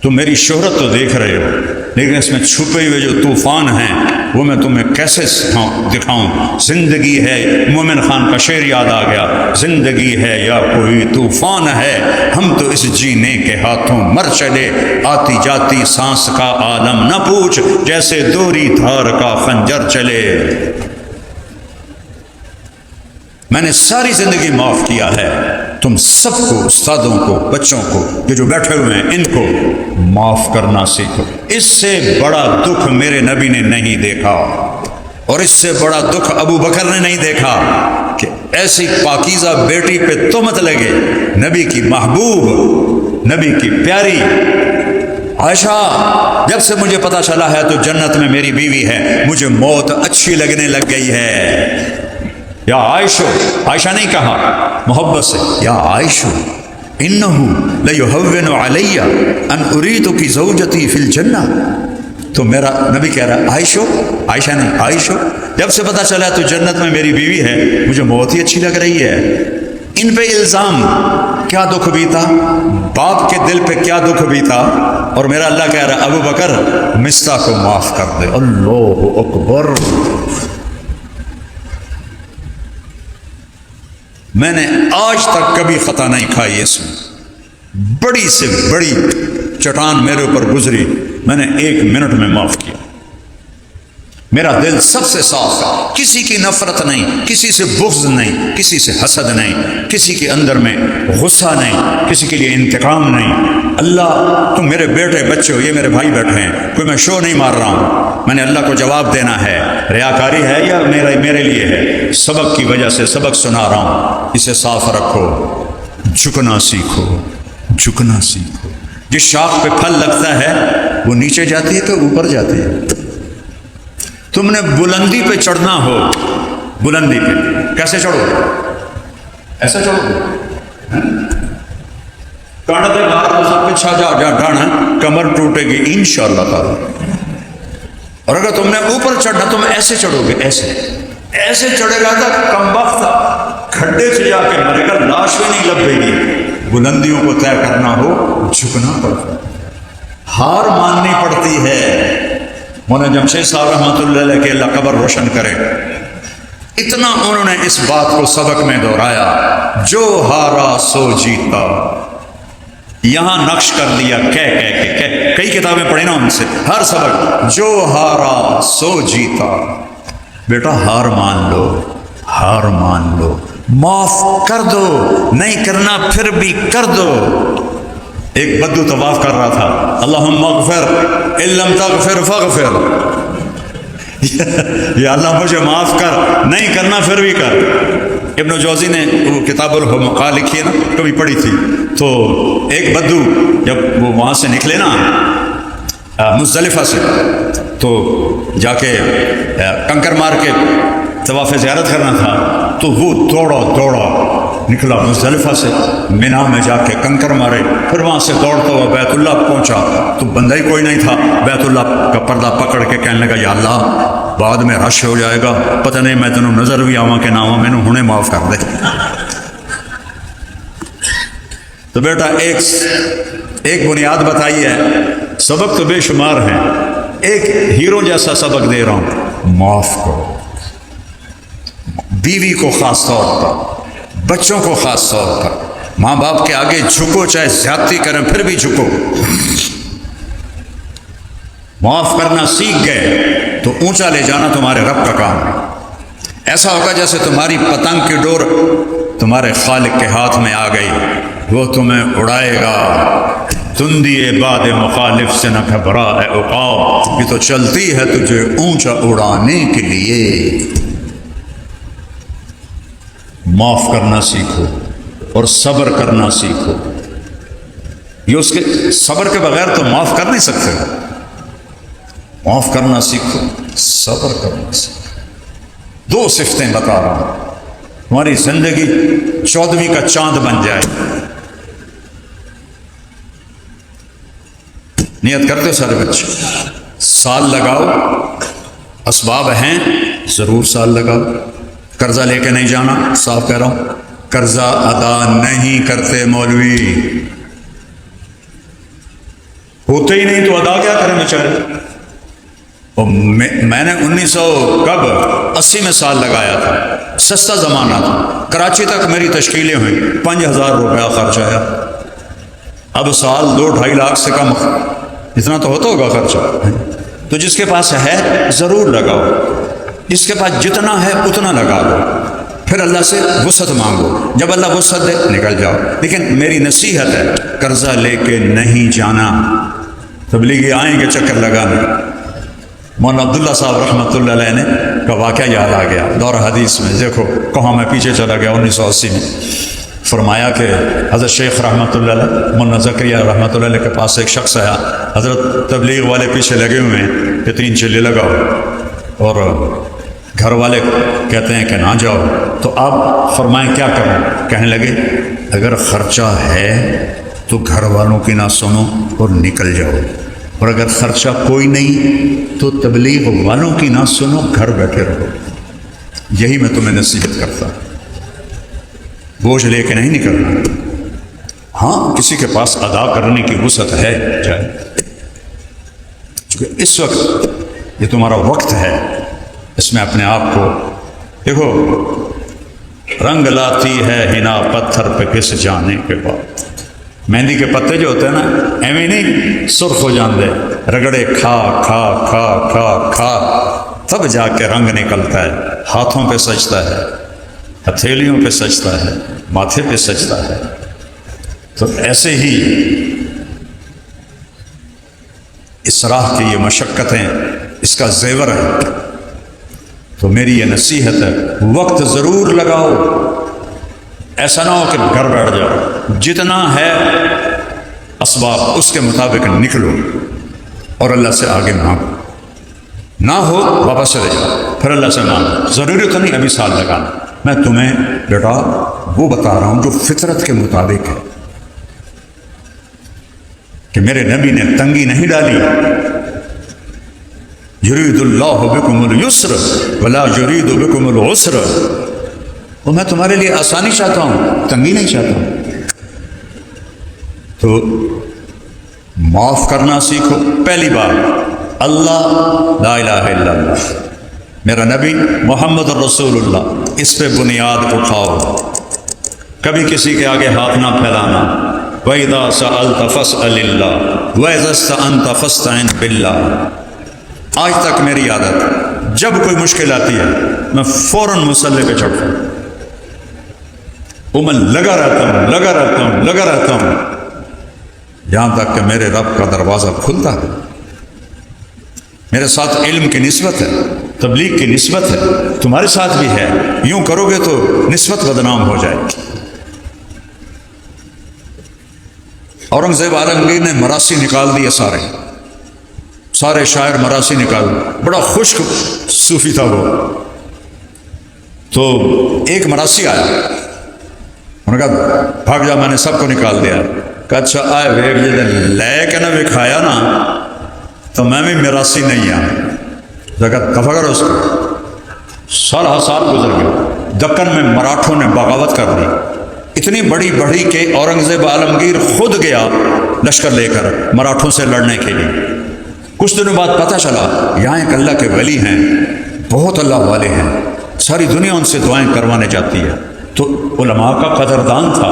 تم میری شہرت تو دیکھ رہے ہو، لیکن اس میں چھپے ہوئے جو طوفان ہیں وہ میں تمہیں کیسے دکھاؤں. زندگی ہے، مومن خان کا شعر یاد آ گیا، زندگی ہے یا کوئی طوفان ہے، ہم تو اس جینے کے ہاتھوں مر چلے. آتی جاتی سانس کا عالم نہ پوچھ، جیسے دوری دھار کا خنجر چلے. میں نے ساری زندگی معاف کیا ہے. تم سب کو، استادوں کو، بچوں کو، یہ جو بیٹھے ہوئے ہیں، ان کو معاف کرنا سیکھو. اس سے بڑا دکھ میرے نبی نے نہیں دیکھا، اور اس سے بڑا دکھ ابو بکر نے نہیں دیکھا کہ ایسی پاکیزہ بیٹی پہ تہمت لگے. نبی کی محبوب، نبی کی پیاری عائشہ، جب سے مجھے پتا چلا ہے تو جنت میں میری بیوی ہے، مجھے موت اچھی لگنے لگ گئی ہے. یا عائشہ، عائشہ نہیں کہا محبت سے، یا عائشہ انہ لیہون علی ان اریدک زوجتی فی الجنہ. تو میرا نبی کہہ رہا ہے عائشہ، عائشہ نہیں، عائشہ، جب سے پتہ چلا تو جنت میں میری بیوی ہے، مجھے بہت ہی اچھی لگ رہی ہے. ان پہ الزام کیا دکھ بھی تھا، باپ کے دل پہ کیا دکھ بھی تھا. اور میرا اللہ کہہ رہا ہے ابو بکر مصطح کو معاف کر دے. اللہ اکبر. میں نے آج تک کبھی خطا نہیں کھائی اس میں. بڑی سے بڑی چٹان میرے اوپر گزری، میں نے 1 منٹ میں معاف کیا. میرا دل سب سے صاف ہے، کسی کی نفرت نہیں، کسی سے بغض نہیں، کسی سے حسد نہیں، کسی کے اندر میں غصہ نہیں، کسی کے لیے انتقام نہیں. اللہ تم میرے بیٹے بچے ہو، یہ میرے بھائی بیٹھے ہیں، کوئی میں شو نہیں مار رہا ہوں، میں نے اللہ کو جواب دینا ہے. ریاکاری ہے یا میرے لیے ہے؟ سبق کی وجہ سے سبق سنا رہا ہوں. اسے صاف رکھو، جھکنا سیکھو، جھکنا سیکھو. جس شاخ پہ پھل لگتا ہے وہ نیچے جاتی ہے کہ اوپر جاتی ہے؟ تم نے بلندی پہ چڑھنا ہو، بلندی پہ کیسے چڑھو؟ ایسے چڑھو. کاڑتے باہر سب پچھا جا ڈانا، کمر ٹوٹے گی انشاءاللہ تعالی. اور اگر تم نے اوپر چڑھنا تم ایسے چڑھو گے، ایسے چڑھے گا تو کم وقت کھڈے سے جا کے مرے گا، لاش بھی نہیں لبے گی. بلندیوں کو طے کرنا ہو جھکنا پڑتا ہے، ہار ماننی پڑتی ہے. مولانا جمشید صاحب رحمۃ اللہ علیہ کے اللہ قبر روشن کرے، اتنا انہوں نے اس بات کو سبق میں دہرایا، جو ہارا سو جیتا. یہاں نقش کر دیا کہہ کئی کتابیں پڑھی نا ان سے، ہر سبق جو ہارا سو جیتا. بیٹا ہار مان لو، ہار مان لو، معاف کر دو، نہیں کرنا پھر بھی کر دو. ایک بدو طواف کر رہا تھا، اللہم اغفر ان لم تغفر فاغفر. یا اللہ مجھے معاف کر، نہیں کرنا پھر بھی کر. ابن جوزی نے وہ کتاب الحمقاء لکھی ہے نا، کبھی پڑھی تھی. تو ایک بدو جب وہ وہاں سے نکلے نا مزدلفہ سے، تو جا کے کنکر مار کے طواف زیارت کرنا تھا، تو وہ دوڑا نکلا مزدلفہ سے، مینا میں جا کے کنکر مارے، پھر وہاں سے دوڑتا ہوا بیت اللہ پہنچا تو بندہ ہی کوئی نہیں تھا. بیت اللہ کا پردہ پکڑ کے کہنے لگا یا اللہ بعد میں رش ہو جائے گا، پتہ نہیں میں تینوں نظر بھی آواں کہ نہ آواں، میں نے ہنے معاف کر دے. تو بیٹا ایک بنیاد بتائی ہے، سبق تو بے شمار ہیں، ایک ہیرو جیسا سبق دے رہا ہوں، معاف کرو. بیوی کو خاص طور پر، بچوں کو خاص طور پر، ماں باپ کے آگے جھکو، چاہے زیادتی کریں پھر بھی جھکو. معاف کرنا سیکھ گئے تو اونچا لے جانا تمہارے رب کا کام ہے. ایسا ہوگا جیسے تمہاری پتنگ کی ڈور تمہارے خالق کے ہاتھ میں آ گئی، وہ تمہیں اڑائے گا. تندی باد مخالف سے نہ گھبرا اے عقاب، یہ تو چلتی ہے تجھے اونچا اڑانے کے لیے. معاف کرنا سیکھو اور صبر کرنا سیکھو. یہ اس کے صبر کے بغیر تو معاف کر نہیں سکتے. معاف کرنا سیکھو، صبر کرنا سیکھو. 2 صفتیں بتا رہا ہوں، ہماری زندگی 14ویں کا چاند بن جائے. نیت کرتے ہو سارے بچے؟ سال لگاؤ، اسباب ہیں ضرور سال لگاؤ. قرضہ لے کے نہیں جانا، صاف کہہ رہا ہوں، قرضہ ادا نہیں کرتے مولوی، ہوتے ہی نہیں تو ادا کیا کریں بیچارے. میں نے 1980 میں سال لگایا تھا، سستا زمانہ تھا، کراچی تک میری تشکیلیں ہوئیں، 5000 روپیہ خرچ آیا. اب سال 2-2.5 لاکھ سے کم، اتنا تو ہوتا ہوگا خرچہ. تو جس کے پاس ہے ضرور لگاؤ، جس کے پاس جتنا ہے اتنا لگا دو، پھر اللہ سے وسعت مانگو، جب اللہ وسعت دے نکل جاؤ. لیکن میری نصیحت ہے قرضہ لے کے نہیں جانا. تبلیغی آئیں گے چکر لگانے. مولانا عبداللہ صاحب رحمۃ اللہ علیہ نے کا واقعہ یاد آ گیا دور حدیث میں. دیکھو کہاں میں پیچھے چلا گیا. 1980 میں فرمایا کہ حضرت شیخ رحمۃ اللہ علیہ مولانا زکریا رحمۃ اللہ علیہ کے پاس ایک شخص آیا. حضرت تبلیغ والے پیچھے لگے ہوئے ہیں کہ 3 چلے لگاؤ، اور گھر والے کہتے ہیں کہ نہ جاؤ. تو آپ فرمائیں کیا کریں؟ کہنے لگے اگر خرچہ ہے تو گھر والوں کی نہ سنو اور نکل جاؤ، اور اگر خرچہ کوئی نہیں تو تبلیغ والوں کی نہ سنو، گھر بیٹھے رہو. یہی میں تمہیں نصیحت کرتا ہوں، بوجھ لے کے نہیں نکلنا. ہاں کسی کے پاس ادا کرنے کی وسعت ہے جائے، چونکہ اس وقت یہ تمہارا وقت ہے، اس میں اپنے آپ کو دیکھو. رنگ لاتی ہے ہنا پتھر پہ گھس جانے کے بعد. مہندی کے پتے جو ہوتے ہیں نا، ایویں نہیں سرخ ہو جاندے، رگڑے کھا کھا کھا کھا کھا تب جا کے رنگ نکلتا ہے. ہاتھوں پہ سجتا ہے، ہتھیلیوں پہ سجتا ہے، ماتھے پہ سجتا ہے. تو ایسے ہی اس راہ کی یہ مشقتیں اس کا زیور ہے. تو میری یہ نصیحت ہے وقت ضرور لگاؤ، ایسا نہ ہو کہ گھر بیٹھ جاؤ. جتنا ہے اسباب اس کے مطابق نکلو اور اللہ سے آگے مانگو. نہ ہو واپس چلے جاؤ، پھر اللہ سے مانگو. ضروری تو نہیں ابھی سال لگانا. میں تمہیں بیٹا وہ بتا رہا ہوں جو فطرت کے مطابق ہے، کہ میرے نبی نے تنگی نہیں ڈالی. یرید اللہ بکم الیسر ولا یرید بکم العسر. وہ میں تمہارے لیے آسانی چاہتا ہوں، تنگی نہیں چاہتا ہوں. تو معاف کرنا سیکھو. پہلی بات اللہ لا الہ الا اللہ، میرا نبی محمد رسول اللہ، اس پہ بنیاد اٹھاؤ. کبھی کسی کے آگے ہاتھ نہ پھیلانا. وَإِذَا سَأَلْتَ فَاسْأَلِ اللَّهَ وَإِذَا اسْتَعَنْتَ فَاسْتَعِنْ بِاللَّهِ. آج تک میری عادت، جب کوئی مشکل آتی ہے میں فوراً مصلی پہ چڑھتا ہوں. وہ میں لگا رہتا ہوں یہاں تک کہ میرے رب کا دروازہ کھلتا ہے. میرے ساتھ علم کی نسبت ہے، تبلیغ کی نسبت ہے، تمہارے ساتھ بھی ہے. یوں کرو گے تو نسبت بدنام ہو جائے. اورنگزیب عالمگیر نے مراسی نکال دیے، سارے شاعر مراسی نکال. بڑا خشک صوفی تھا وہ. تو ایک مراسی آیا، انہوں نے کہا بھاگ جا، میں نے سب کو نکال دیا. کہا اچھا آئے ویگ جی لے کے نہ بکھایا نا تو میں بھی مراسی نہیں آیا. کہا دفع کرو اس کو. 7 گزر گئے. دکن میں مراٹھوں نے بغاوت کر دی، اتنی بڑی کہ اورنگزیب عالمگیر خود گیا لشکر لے کر مراٹھوں سے لڑنے کے لیے. کچھ دنوں بعد پتہ چلا یہاں ایک اللہ کے ولی ہیں، بہت اللہ والے ہیں، ساری دنیا ان سے دعائیں کروانے جاتی ہے. تو علماء کا قدردان تھا.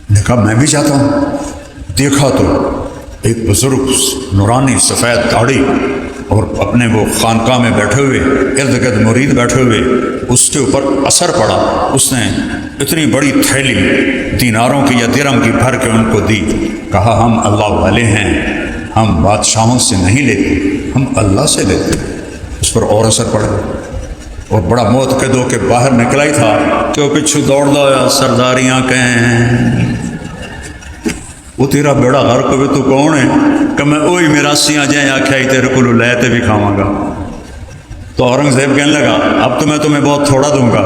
نے کہا میں بھی جاتا ہوں. دیکھا تو ایک بزرگ نورانی سفید داڑھی اور اپنے وہ خانقاہ میں بیٹھے ہوئے، ارد گرد مرید بیٹھے ہوئے. اس کے اوپر اثر پڑا. اس نے اتنی بڑی تھیلی دیناروں کی یا درہم کی بھر کے ان کو دی. کہا ہم اللہ والے ہیں، ہم بادشاہوں سے نہیں لیتے، ہم اللہ سے لیتے. اس پر اور اثر پڑا اور بڑا موت کے دو کے باہر نکلا ہی تھا کہ وہ پچھو دوڑ دو یا سرداریاں کہیں وہ تیرا بیڑا غرق ہوئے تو کون ہے؟ کہ میں وہی میراسیاں جائیں آکھیا ہی تیرے کو لے تے بھی کھاواں گا. تو اورنگزیب کہنے لگا اب تو میں تمہیں بہت تھوڑا دوں گا،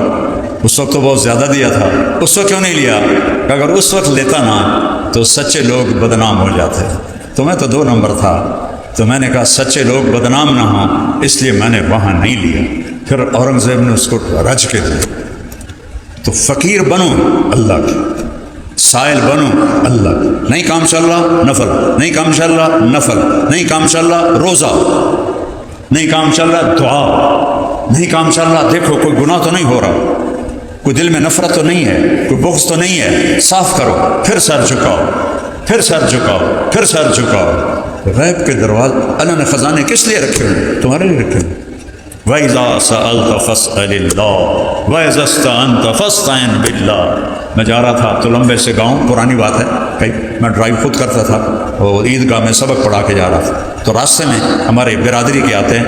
اس وقت تو بہت زیادہ دیا تھا. اس وقت کیوں نہیں لیا؟ کہ اگر اس وقت لیتا نا تو سچے لوگ بدنام ہو جاتے. تو میں تو 2 نمبر تھا، تو میں نے کہا سچے لوگ بدنام نہ ہوں، اس لیے میں نے وہاں نہیں لیا. پھر اورنگزیب نے اس کو رج کے دیا. تو فقیر بنو اللہ کی، سائل بنو اللہ کی. نہیں کام چل رہا نفل، نہیں کام چل رہا نفل، نہیں کام چل رہا روزہ، نہیں کام چل رہا دعا، نہیں کام چل رہا دیکھو کوئی گناہ تو نہیں ہو رہا، کوئی دل میں نفرت تو نہیں ہے، کوئی بغض تو نہیں ہے، صاف کرو. پھر سر جھکاؤ، پھر سر جھکاؤ، پھر سر جھکاؤ. غیب کے دروازے اللہ نے خزانے کس لیے رکھے ہوئے؟ تمہارے لیے رکھے ہوئے. وَإِذَا سَأَلْتَ فَاسْأَلِ اللَّهَ وَإِذَا اسْتَعَنْتَ فَاسْتَعِنْ بِاللَّهِ. میں جا رہا تھا تو لمبے سے گاؤں، پرانی بات ہے، کہیں میں ڈرائیو خود کرتا تھا اور عیدگاہ میں سبق پڑھا کے جا رہا تھا. تو راستے میں ہمارے برادری کے آتے ہیں،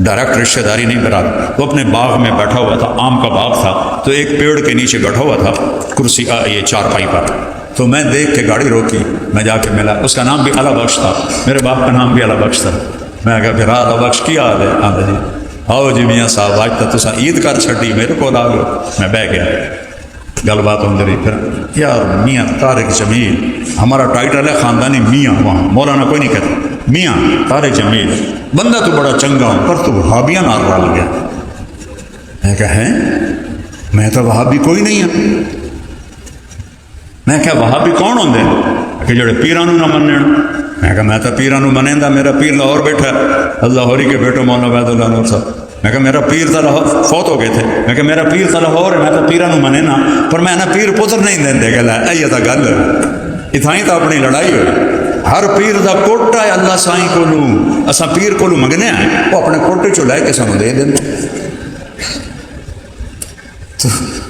ڈائریکٹ رشتہ داری نہیں برادری. وہ اپنے باغ میں بیٹھا ہوا تھا، آم کا باغ تھا، تو ایک پیڑ کے نیچے بیٹھا ہوا تھا کرسی یہ چارپائی پر. تو میں دیکھ کے گاڑی روکی، میں جا کے ملا. اس کا نام بھی اعلیٰ بخش تھا، میرے باپ کا نام بھی اعلیٰ بخش تھا. میں کہا پھر اعلیٰ بخش کی حال ہے؟ آدھا جی آؤ جی میاں صاحب آج تک تو عید کر چھٹی میرے کو آ گئے. میں بہ گیا، گل بات ہوں رہی. پھر یار میاں طارق جمیل ہمارا ٹائٹل ہے خاندانی میاں، وہاں مولانا کوئی نہیں کہتا، میاں طارق جمیل. بندہ تو بڑا چنگا ہوں پر تو وہابیاں نال رل گیا. میں کہا ہے میں تو وہابی کوئی نہیں ہوں. میں کہا وہابی کون ہوندے کہ جڑے پیرانو نہ منن؟ میں کہا میں تو پیرانو منیندا، میرا پیر لاہور بیٹھا ہے، اللہ ہوری کے بیٹو مولانا عبید اللہ نور صاحب. میں کہا میرا پیر تو لاہور فوت ہو گئے تھے. میں کہا میرا پیر تو لاہور ہے، میں تو پیرانو منے نا، پر میں نہ پیر پتر نہیں دیندے. کہ لا یہ تو گل اتھائی تو اپنی لڑائی ہوئی. ہر پیر دا کوٹا ہے اللہ سائیں کولوں، اساں پیر کولوں منگنے ہیں، وہ اپنے کوٹے چوں لے کے سانوں دے دیندے.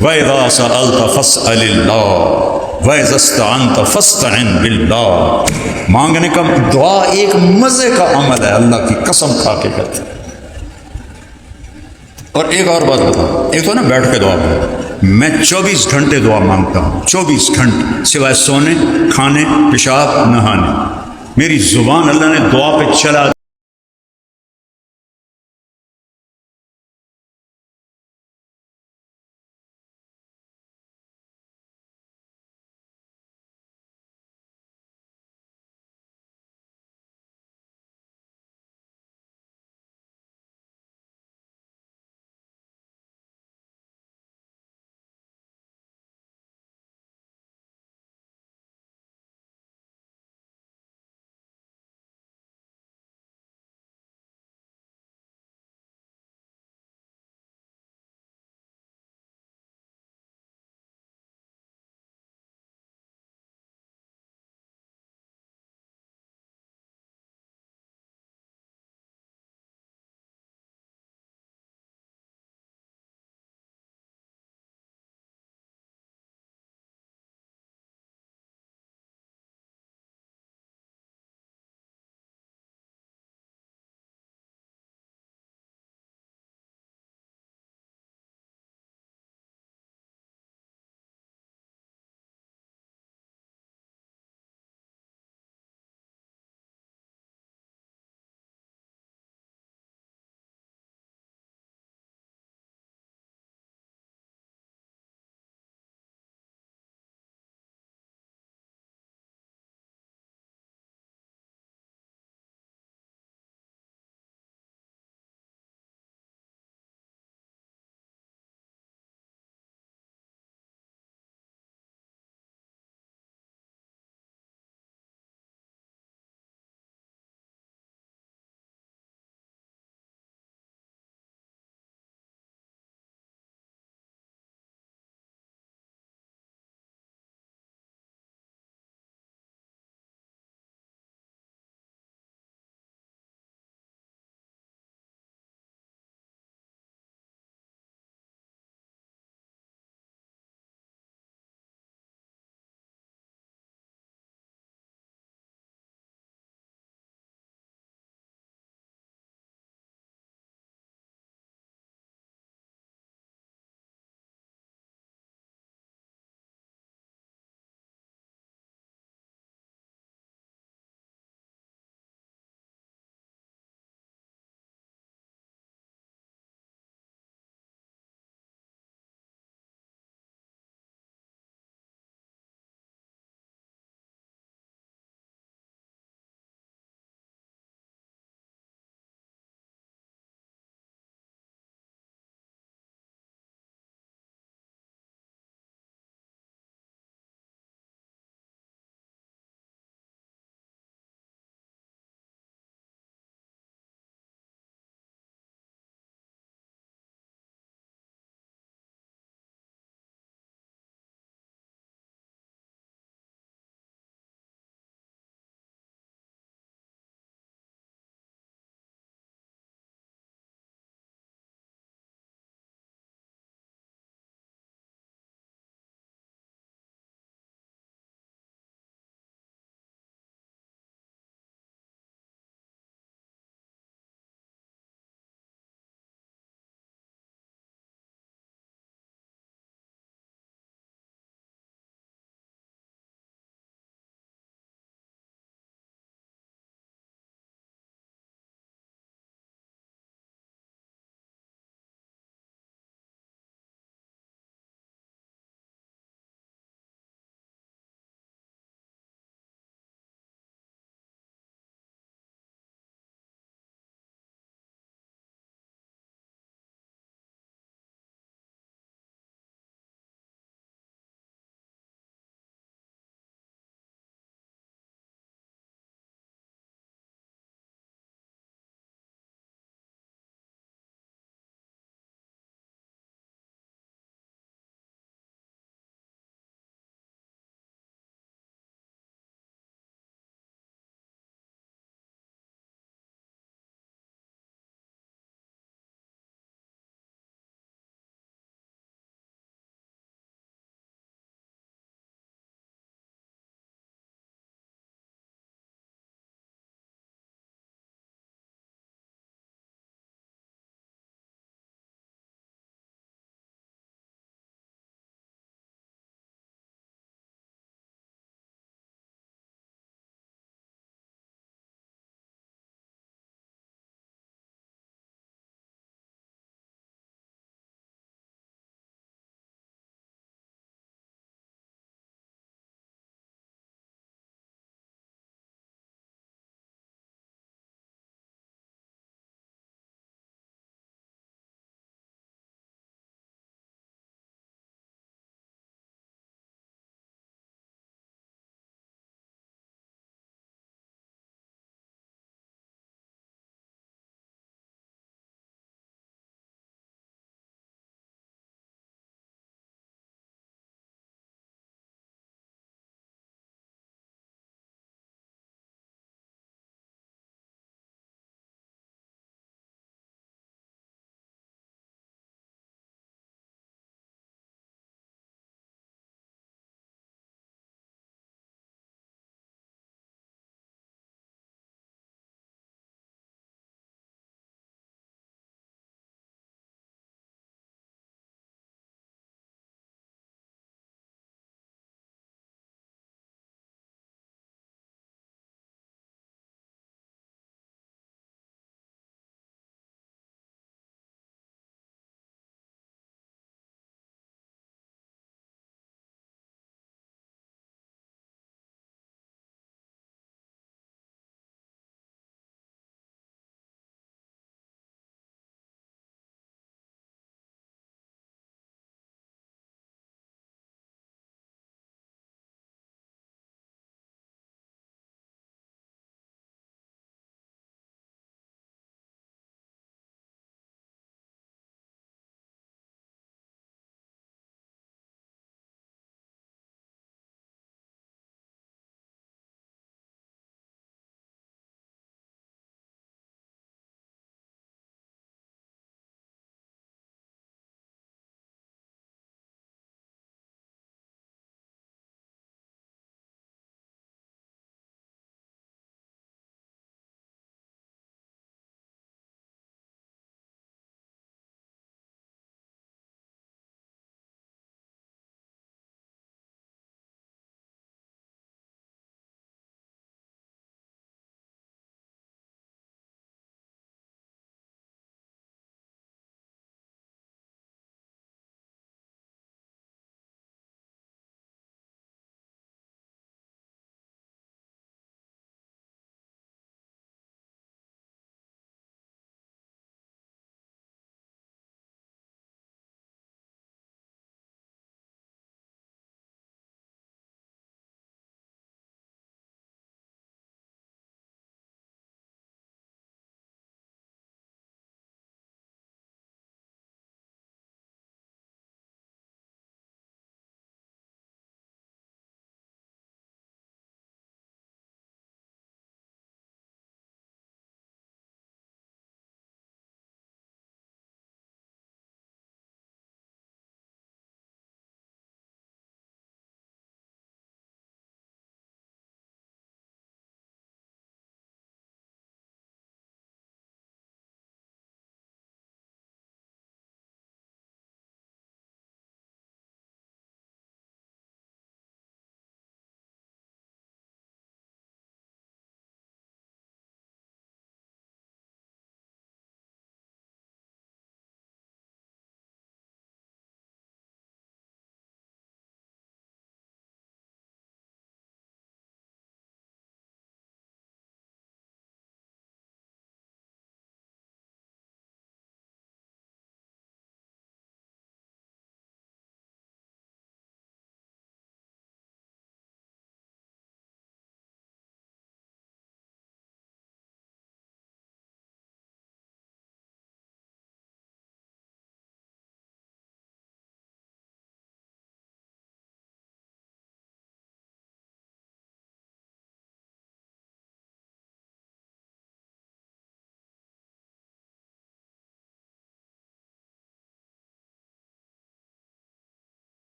وَإِذَا سَأَلْتَ فَاسْأَلِ اللَّهَ وَإِذَا اسْتَعَنْتَ فَاسْتَعِنْ بِاللَّهِ. مانگنے کا دعا ایک مزے کا عمل ہے، اللہ کی قسم کھا کے کہتے ہیں. اور ایک اور بات بتاؤں، ایک تو نا بیٹھ کے دعا کرو، میں 24 گھنٹے دعا مانگتا ہوں، 24 گھنٹے سوائے سونے، کھانے، پیشاب، نہانے. میری زبان اللہ نے دعا پہ چلا